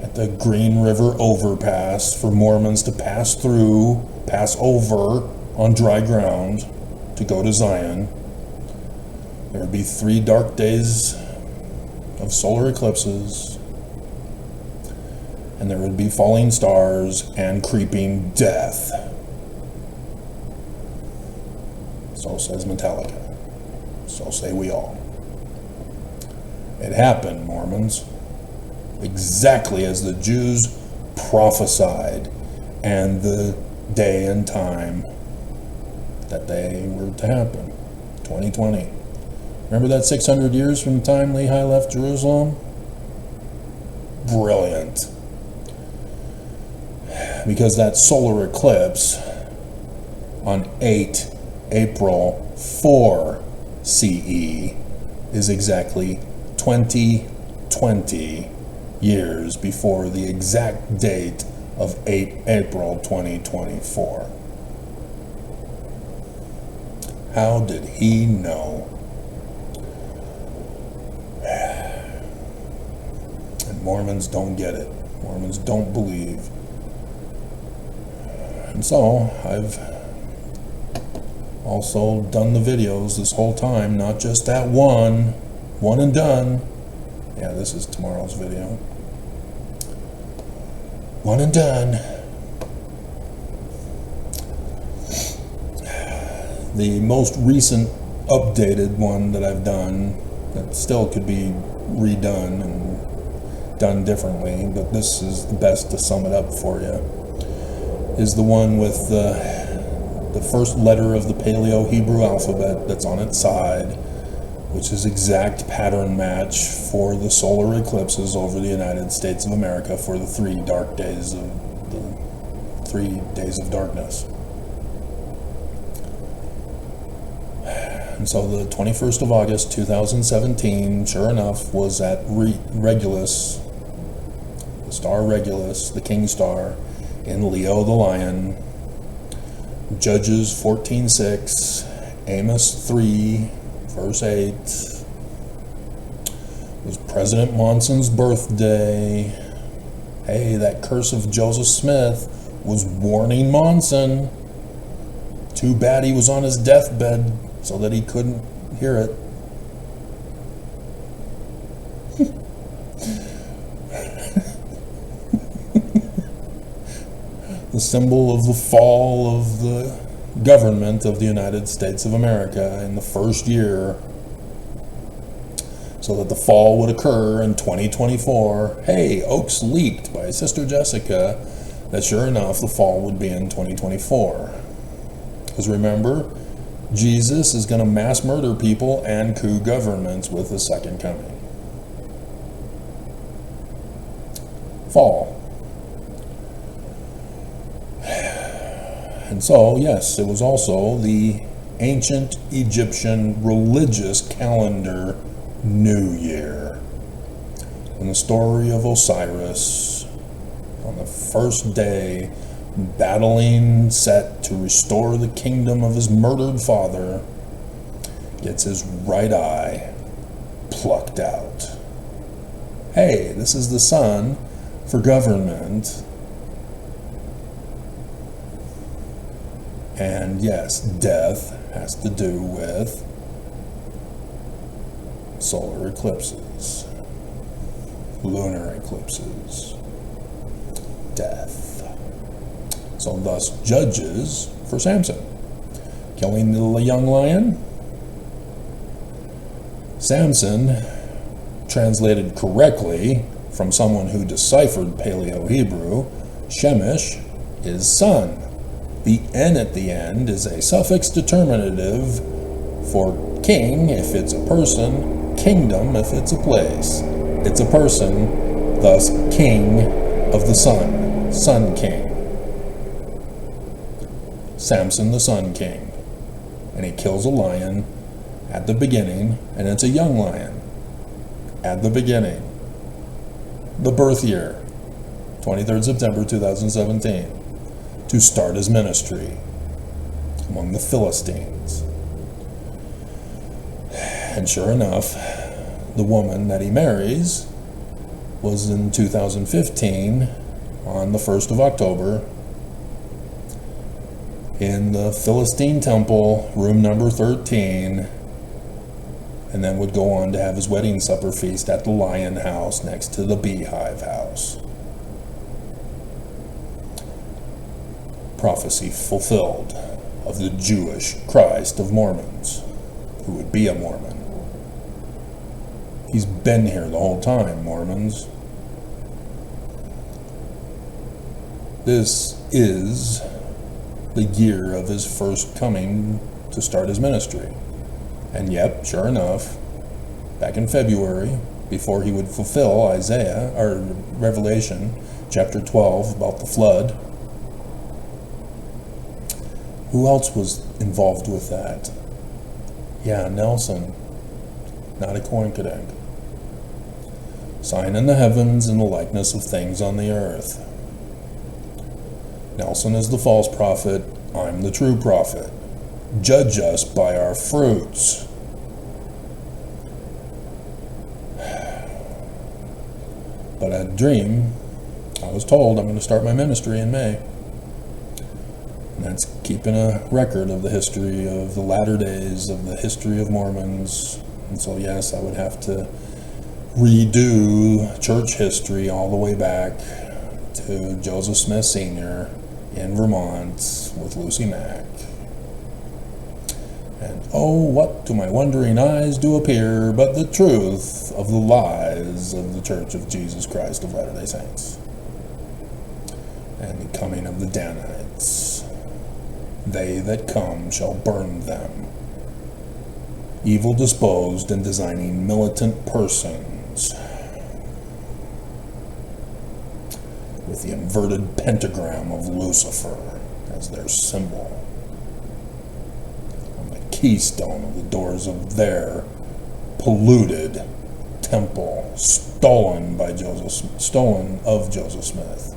at the Green River overpass for Mormons to pass through, pass over on dry ground to go to Zion. There would be 3 dark days of solar eclipses, and there would be falling stars and creeping death. So says Metallica. So say we all. It happened, Mormons, exactly as the Jews prophesied, and the day and time that they were to happen. 2020. Remember that 600 years from the time Lehi left Jerusalem? Brilliant. Because that solar eclipse on 8 April 4 CE is exactly 20 years before the exact date of 8 April 2024. How did he know? Mormons don't get it. Mormons don't believe. And so I've also done the videos this whole time, not just that one and done. Yeah, this is tomorrow's video. One and done. The most recent updated one that I've done, that still could be redone and done differently, but this is the best to sum it up for you, is the one with the first letter of the Paleo-Hebrew alphabet that's on its side, which is exact pattern match for the solar eclipses over the United States of America for the 3 days of darkness. And so the 21st of August 2017, sure enough, was at Regulus, the star Regulus, the king star, in Leo the lion. Judges 14:6, Amos 3, verse 8. It was President Monson's birthday. Hey, that curse of Joseph Smith was warning Monson. Too bad he was on his deathbed so that he couldn't hear it. The symbol of the fall of the government of the United States of America in the first year, so that the fall would occur in 2024. Hey, Oaks leaked by Sister Jessica that sure enough the fall would be in 2024. Because remember, Jesus is going to mass murder people and coup governments with his second coming. Fall. And so, yes, it was also the ancient Egyptian religious calendar New Year. And the story of Osiris, on the first day, battling Set to restore the kingdom of his murdered father, gets his right eye plucked out. Hey, this is the sun for government. And yes, death has to do with solar eclipses, lunar eclipses, death. So thus, judges for Samson. Killing the young lion. Samson, translated correctly from someone who deciphered Paleo-Hebrew, Shemesh, is son. The N at the end is a suffix determinative for king if it's a person, kingdom if it's a place. It's a person, thus king of the sun, sun king. Samson the sun king. And he kills a lion at the beginning, and it's a young lion at the beginning. The birth year, 23rd September 2017. To start his ministry among the Philistines. And sure enough, the woman that he marries was in 2015, on the 1st of October, in the Philistine temple, room number 13, and then would go on to have his wedding supper feast at the Lion House next to the Beehive House. Prophecy fulfilled of the Jewish Christ of Mormons, who would be a Mormon. He's been here the whole time, Mormons. This is the year of his first coming to start his ministry. And yep, sure enough, back in February, before he would fulfill Isaiah, or Revelation, chapter 12, about the flood, who else was involved with that? Yeah, Nelson. Not a coinkydink. Sign in the heavens in the likeness of things on the earth. Nelson is the false prophet. I'm the true prophet. Judge us by our fruits. But I dream, I was told I'm going to start my ministry in May. And that's keeping a record of the history of the latter days, of the history of Mormons. And so yes, I would have to redo church history all the way back to Joseph Smith Sr. in Vermont with Lucy Mack. And oh, what to my wondering eyes do appear but the truth of the lies of the Church of Jesus Christ of Latter-day Saints, and the coming of the Danites. They that come shall burn them, evil disposed and designing militant persons, with the inverted pentagram of Lucifer as their symbol on the keystone of the doors of their polluted temple, stolen of Joseph Smith,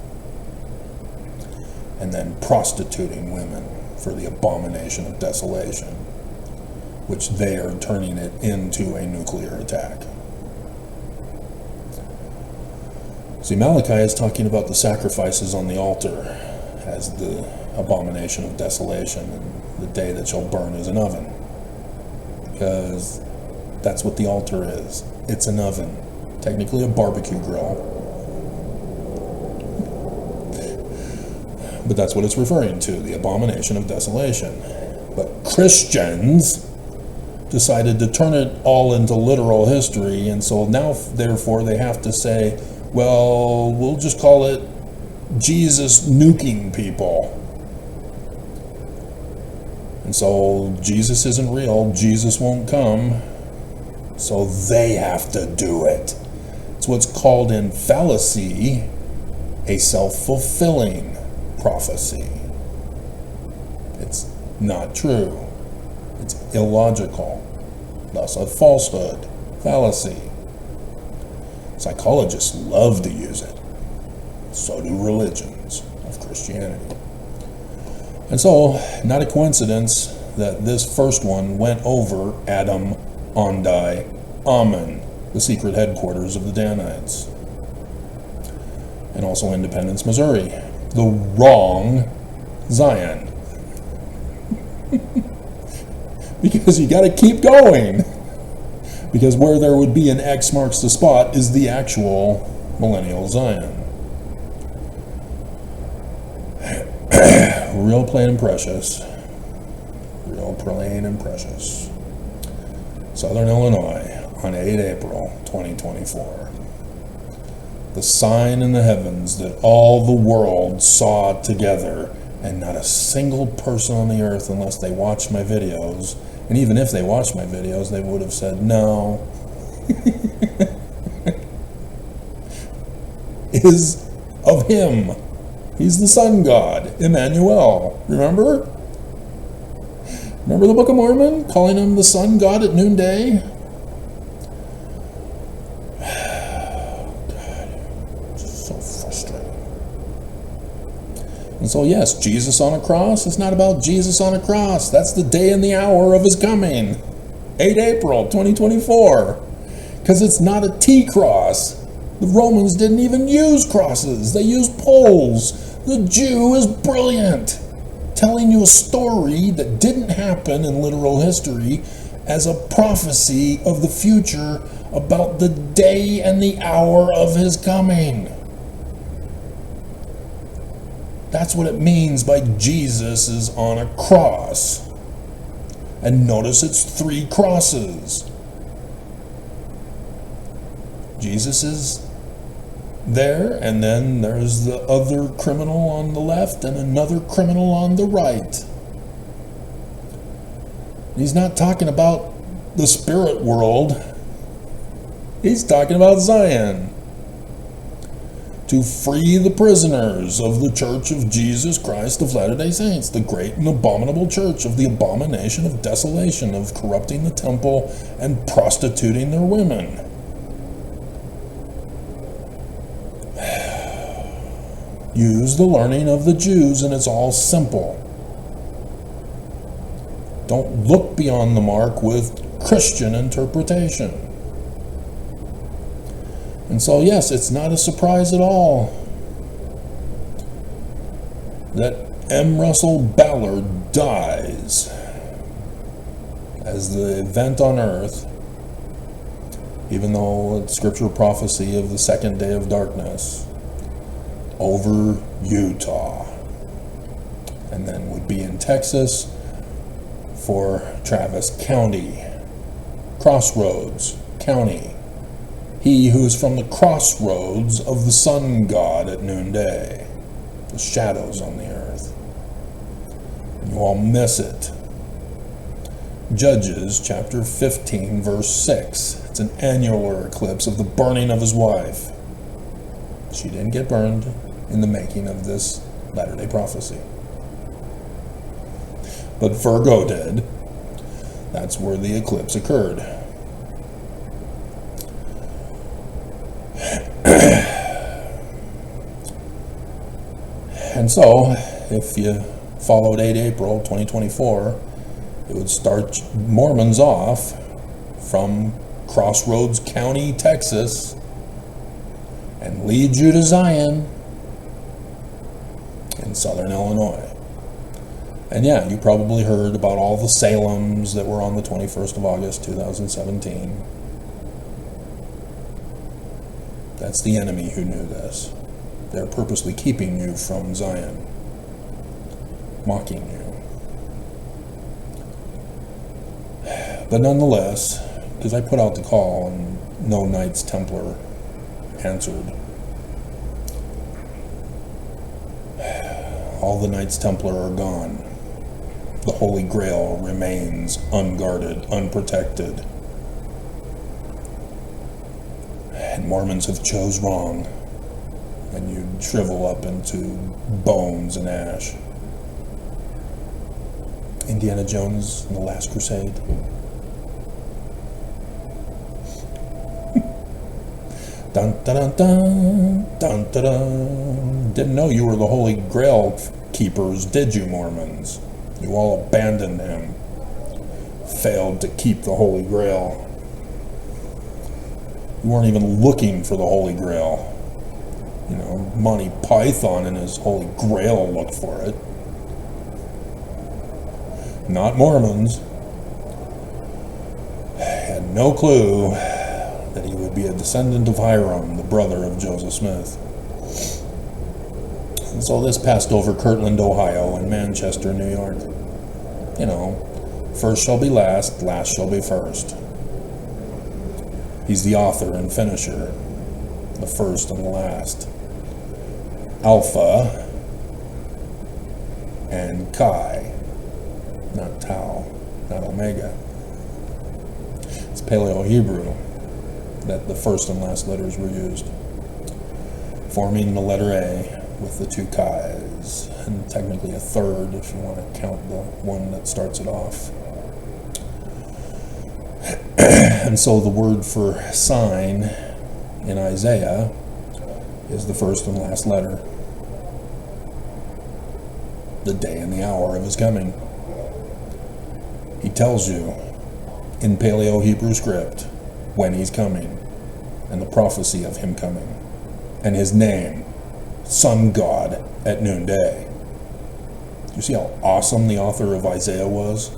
and then prostituting women for the abomination of desolation, which they are turning it into a nuclear attack. See, Malachi is talking about the sacrifices on the altar as the abomination of desolation, and the day that shall burn as an oven. Because that's what the altar is. It's an oven. Technically a barbecue grill. But that's what it's referring to, the abomination of desolation. But Christians decided to turn it all into literal history, and so now, therefore, they have to say, well, we'll just call it Jesus nuking people. And so Jesus isn't real, Jesus won't come, so they have to do it. It's what's called in fallacy a self-fulfilling prophecy. It's not true. It's illogical. Thus a falsehood, fallacy. Psychologists love to use it. So do religions of Christianity. And so, not a coincidence that this first one went over Adam, Ondai, Ammon, the secret headquarters of the Danites. And also Independence, Missouri. The wrong Zion. Because you got to keep going. Because where there would be an X marks the spot is the actual millennial Zion. Real plain and precious. Real plain and precious. Southern Illinois on 8 April 2024. The sign in the heavens that all the world saw together, and not a single person on the earth, unless they watched my videos, and even if they watched my videos, they would have said no, is of him. He's the sun god, Emmanuel. Remember? Remember the Book of Mormon, calling him the sun god at noonday? God, so frustrating. And so yes, Jesus on a cross, it's not about Jesus on a cross. That's the day and the hour of his coming. 8 April 2024. Because it's not a T-cross. The Romans didn't even use crosses. They used poles. The Jew is brilliant, telling you a story that didn't happen in literal history as a prophecy of the future about the day and the hour of his coming. That's what it means by Jesus is on a cross. And notice it's 3 crosses. Jesus is there, and then there's the other criminal on the left and another criminal on the right. He's not talking about the spirit world. He's talking about Zion. To free the prisoners of the Church of Jesus Christ of Latter-day Saints, the great and abominable church of the abomination of desolation, of corrupting the temple and prostituting their women. Use the learning of the Jews, and it's all simple. Don't look beyond the mark with Christian interpretation. And so, yes, it's not a surprise at all that M. Russell Ballard dies as the event on earth, even though it's scriptural prophecy of the second day of darkness over Utah, and then would be in Texas for Travis County, Crossroads County. He who is from the crossroads of the sun god at noonday, the shadows on the earth. You all miss it. Judges chapter 15 verse 6. It's an annular eclipse of the burning of his wife. She didn't get burned in the making of this latter-day prophecy, but Virgo did. That's where the eclipse occurred. And so, if you followed 8 April 2024, it would start Mormons off from Crossroads County, Texas, and lead you to Zion in southern Illinois. And yeah, you probably heard about all the Salems that were on the 21st of August 2017. That's the enemy who knew this. They're purposely keeping you from Zion, mocking you. But nonetheless, because I put out the call and no Knights Templar answered, all the Knights Templar are gone. The Holy Grail remains unguarded, unprotected. And Mormons have chose wrong, and you shrivel up into bones and ash. Indiana Jones and the Last Crusade. Dun dun dun dun dun dun dun. Didn't know you were the Holy Grail keepers, did you, Mormons? You all abandoned him. Failed to keep the Holy Grail. You weren't even looking for the Holy Grail. You know, Monty Python and his Holy Grail looked for it. Not Mormons. Had no clue that he would be a descendant of Hiram, the brother of Joseph Smith. And so this passed over Kirtland, Ohio, and Manchester, New York. You know, first shall be last, last shall be first. He's the author and finisher, the first and the last. Alpha and Chi, not Tau, not Omega. It's Paleo-Hebrew that the first and last letters were used, forming the letter A with the two Chi's, and technically a third if you want to count the one that starts it off. And so the word for sign in Isaiah is the first and last letter. The day and the hour of his coming. He tells you in Paleo-Hebrew script when he's coming, and the prophecy of him coming, and his name, Sun God at noonday. Do you see how awesome the author of Isaiah was?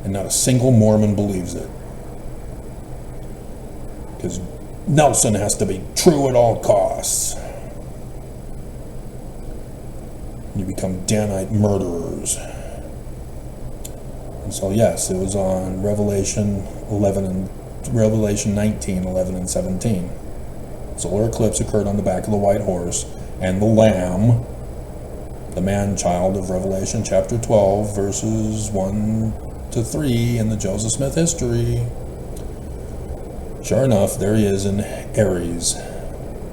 And not a single Mormon believes it. Because Nelson has to be true at all costs. You become Danite murderers. And so yes, it was on Revelation 19, 11, and 17. Solar eclipse occurred on the back of the white horse, and the Lamb, the man-child of Revelation chapter 12, verses 1 to 3 in the Joseph Smith history. Sure enough, there he is in Aries,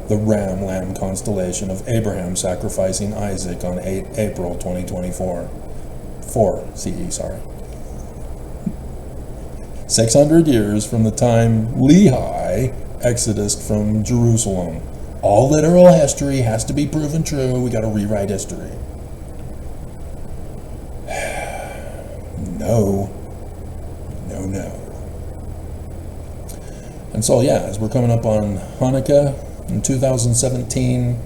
the ram-lamb constellation of Abraham sacrificing Isaac on 8 April 2024. 4 CE, sorry. 600 years from the time Lehi exodus from Jerusalem. All literal history has to be proven true. We got to rewrite history. No. And so, yeah, as we're coming up on Hanukkah in 2017,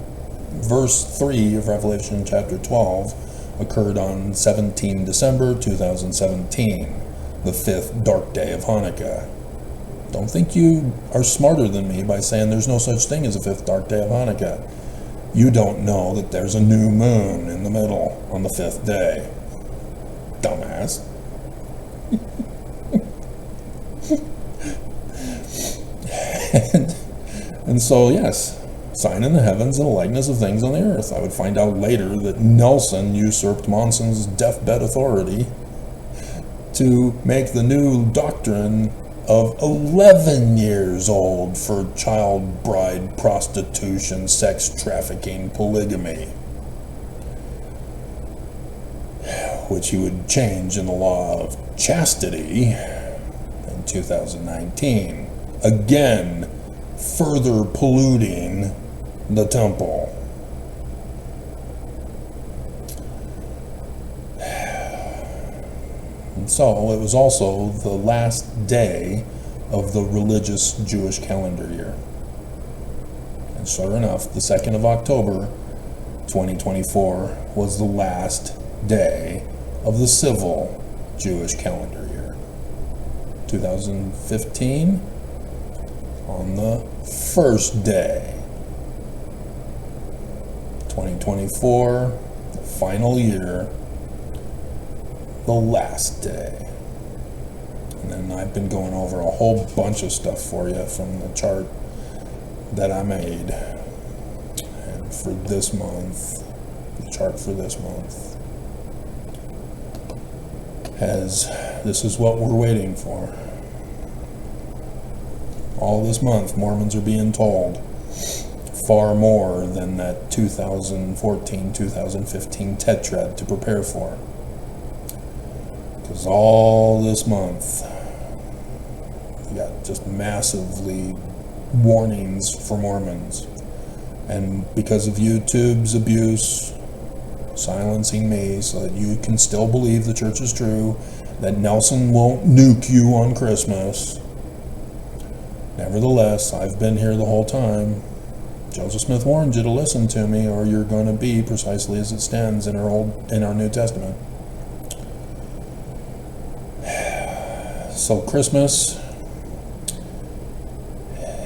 verse 3 of Revelation chapter 12 occurred on 17 December 2017, the 5th dark day of Hanukkah. Don't think you are smarter than me by saying there's no such thing as a 5th dark day of Hanukkah. You don't know that there's a new moon in the middle on the 5th day. Dumbass. and so, yes, sign in the heavens and a likeness of things on the earth. I would find out later that Nelson usurped Monson's deathbed authority to make the new doctrine of 11 years old for child bride prostitution, sex trafficking, polygamy, which he would change in the law of chastity in 2019, again further polluting the temple. And so it was also the last day of the religious Jewish calendar year. And sure enough, the 2nd of October 2024 was the last day of the civil Jewish calendar year. 2015, on the first day. 2024, the final year, the last day. And then I've been going over a whole bunch of stuff for you from the chart that I made. And for this month, the chart for this month has, this is what we're waiting for. All this month, Mormons are being told far more than that 2014-2015 tetrad to prepare for. Because all this month, we got just massively warnings for Mormons. And because of YouTube's abuse, silencing me so that you can still believe the church is true, that Nelson won't nuke you on Christmas. Nevertheless, I've been here the whole time. Joseph Smith warned you to listen to me, or you're going to be precisely as it stands in our New Testament. So Christmas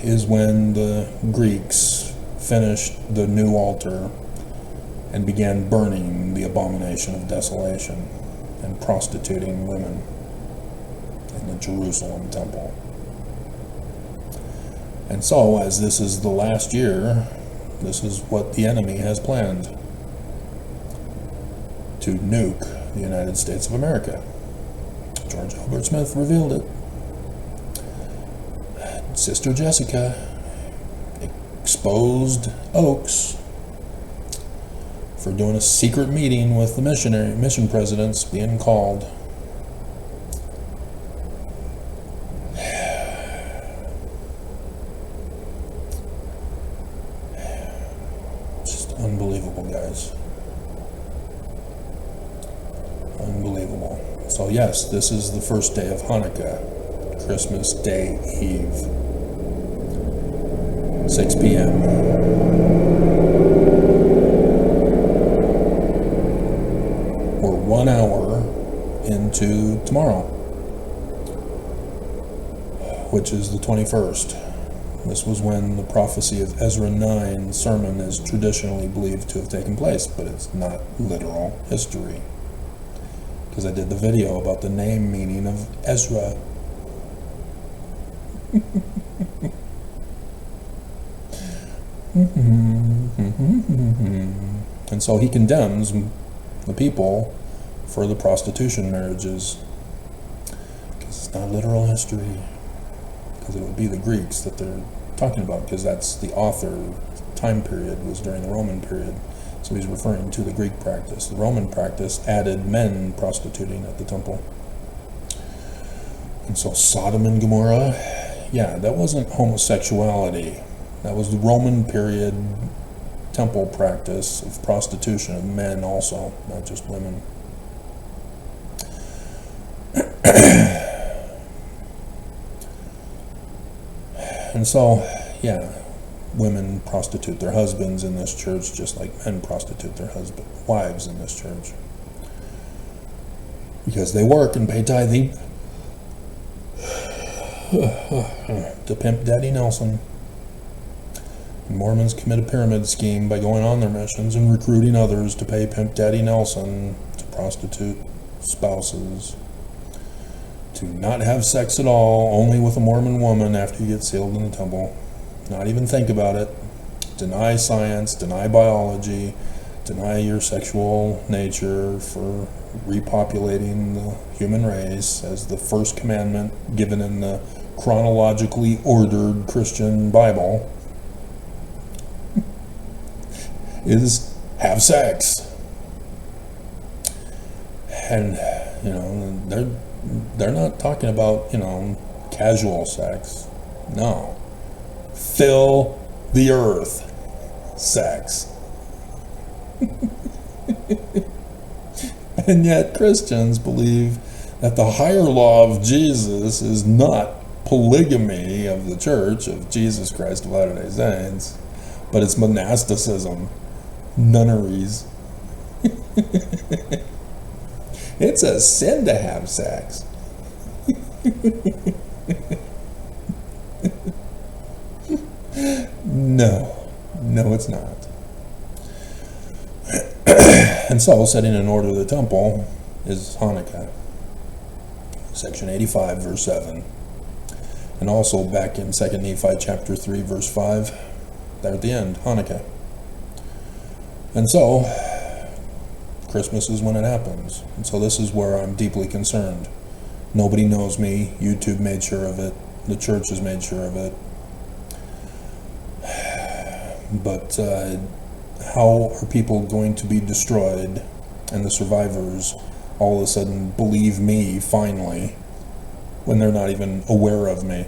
is when the Greeks finished the new altar and began burning the abomination of desolation and prostituting women in the Jerusalem temple. And so, as this is the last year, this is what the enemy has planned: to nuke the United States of America. George Albert Smith revealed it. Sister Jessica exposed Oaks for doing a secret meeting with the mission presidents being called. Just unbelievable, guys. Unbelievable. So yes, this is the first day of Hanukkah, Christmas Day Eve, 6 p.m. We're 1 hour into tomorrow, which is the 21st. This was when the prophecy of Ezra 9 sermon is traditionally believed to have taken place, but it's not literal history. Because I did the video about the name meaning of Ezra. And so he condemns the people for the prostitution marriages. Because it's not literal history. Because it would be the Greeks that they're talking about, because that's the author time period was during the Roman period. So he's referring to the Greek practice. The Roman practice added men prostituting at the temple. And so Sodom and Gomorrah, yeah, that wasn't homosexuality. That was the Roman period temple practice of prostitution of men also, not just women. And so, yeah, women prostitute their husbands in this church just like men prostitute their wives in this church. Because they work and pay tithing to pimp Daddy Nelson. Mormons commit a pyramid scheme by going on their missions and recruiting others to pay Pimp Daddy Nelson to prostitute spouses, to not have sex at all, only with a Mormon woman after you get sealed in the temple, not even think about it, deny science, deny biology, deny your sexual nature for repopulating the human race as the first commandment given in the chronologically ordered Christian Bible is have sex. And they're not talking about casual sex. No, fill the earth sex. And yet Christians believe that the higher law of Jesus is not polygamy of the Church of Jesus Christ of Latter-day Saints, but it's monasticism, nunneries. It's a sin to have sex. No, it's not. And so, setting in order the temple is Hanukkah, section 85, verse 7. And also back in 2 Nephi chapter 3, verse 5, there at the end, Hanukkah. And so, Christmas is when it happens. And so this is where I'm deeply concerned. Nobody knows me. YouTube made sure of it. The church has made sure of it. But how are people going to be destroyed and the survivors all of a sudden believe me finally when they're not even aware of me?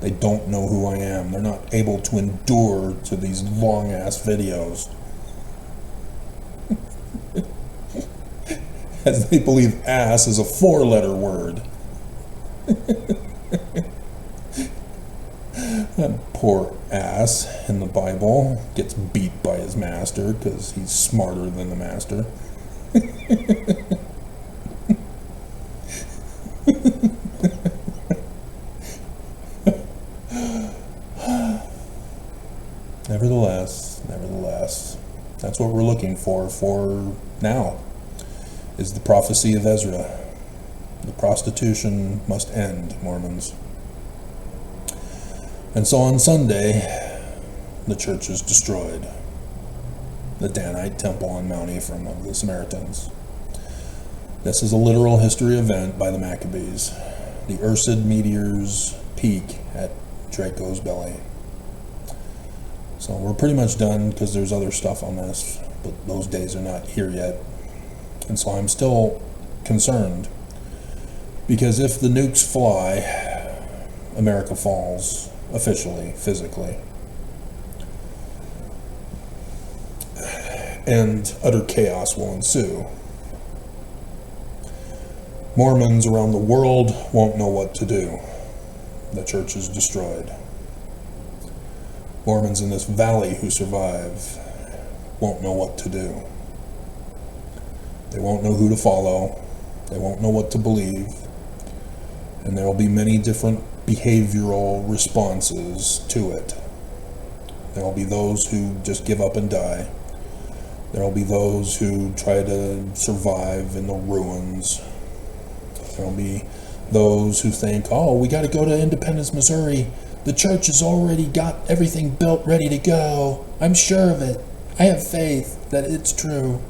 They don't know who I am. They're not able to endure to these long ass videos. As they believe ass is a 4-letter word. That poor ass in the Bible gets beat by his master because he's smarter than the master. Nevertheless, that's what we're looking for now, is the prophecy of Ezra. The prostitution must end, Mormons. And so on Sunday, the church is destroyed. The Danite temple on Mount Ephraim of the Samaritans. This is a literal history event by the Maccabees. The Ursid meteors peak at Draco's belly. So we're pretty much done because there's other stuff on this, but those days are not here yet. And so I'm still concerned, because if the nukes fly, America falls officially, physically. And utter chaos will ensue. Mormons around the world won't know what to do. The church is destroyed. Mormons in this valley who survive won't know what to do. They won't know who to follow. They won't know what to believe. And there will be many different behavioral responses to it. There will be those who just give up and die. There will be those who try to survive in the ruins. There will be those who think, oh, we got to go to Independence, Missouri. The church has already got everything built, ready to go. I'm sure of it. I have faith that it's true.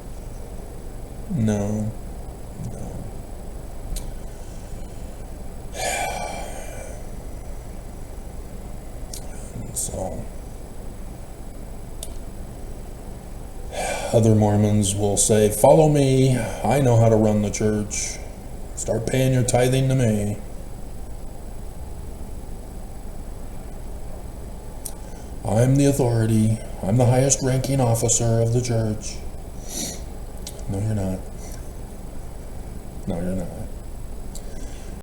No. And so, other Mormons will say, follow me. I know how to run the church. Start paying your tithing to me. I'm the authority. I'm the highest ranking officer of the church. No, you're not. No, you're not.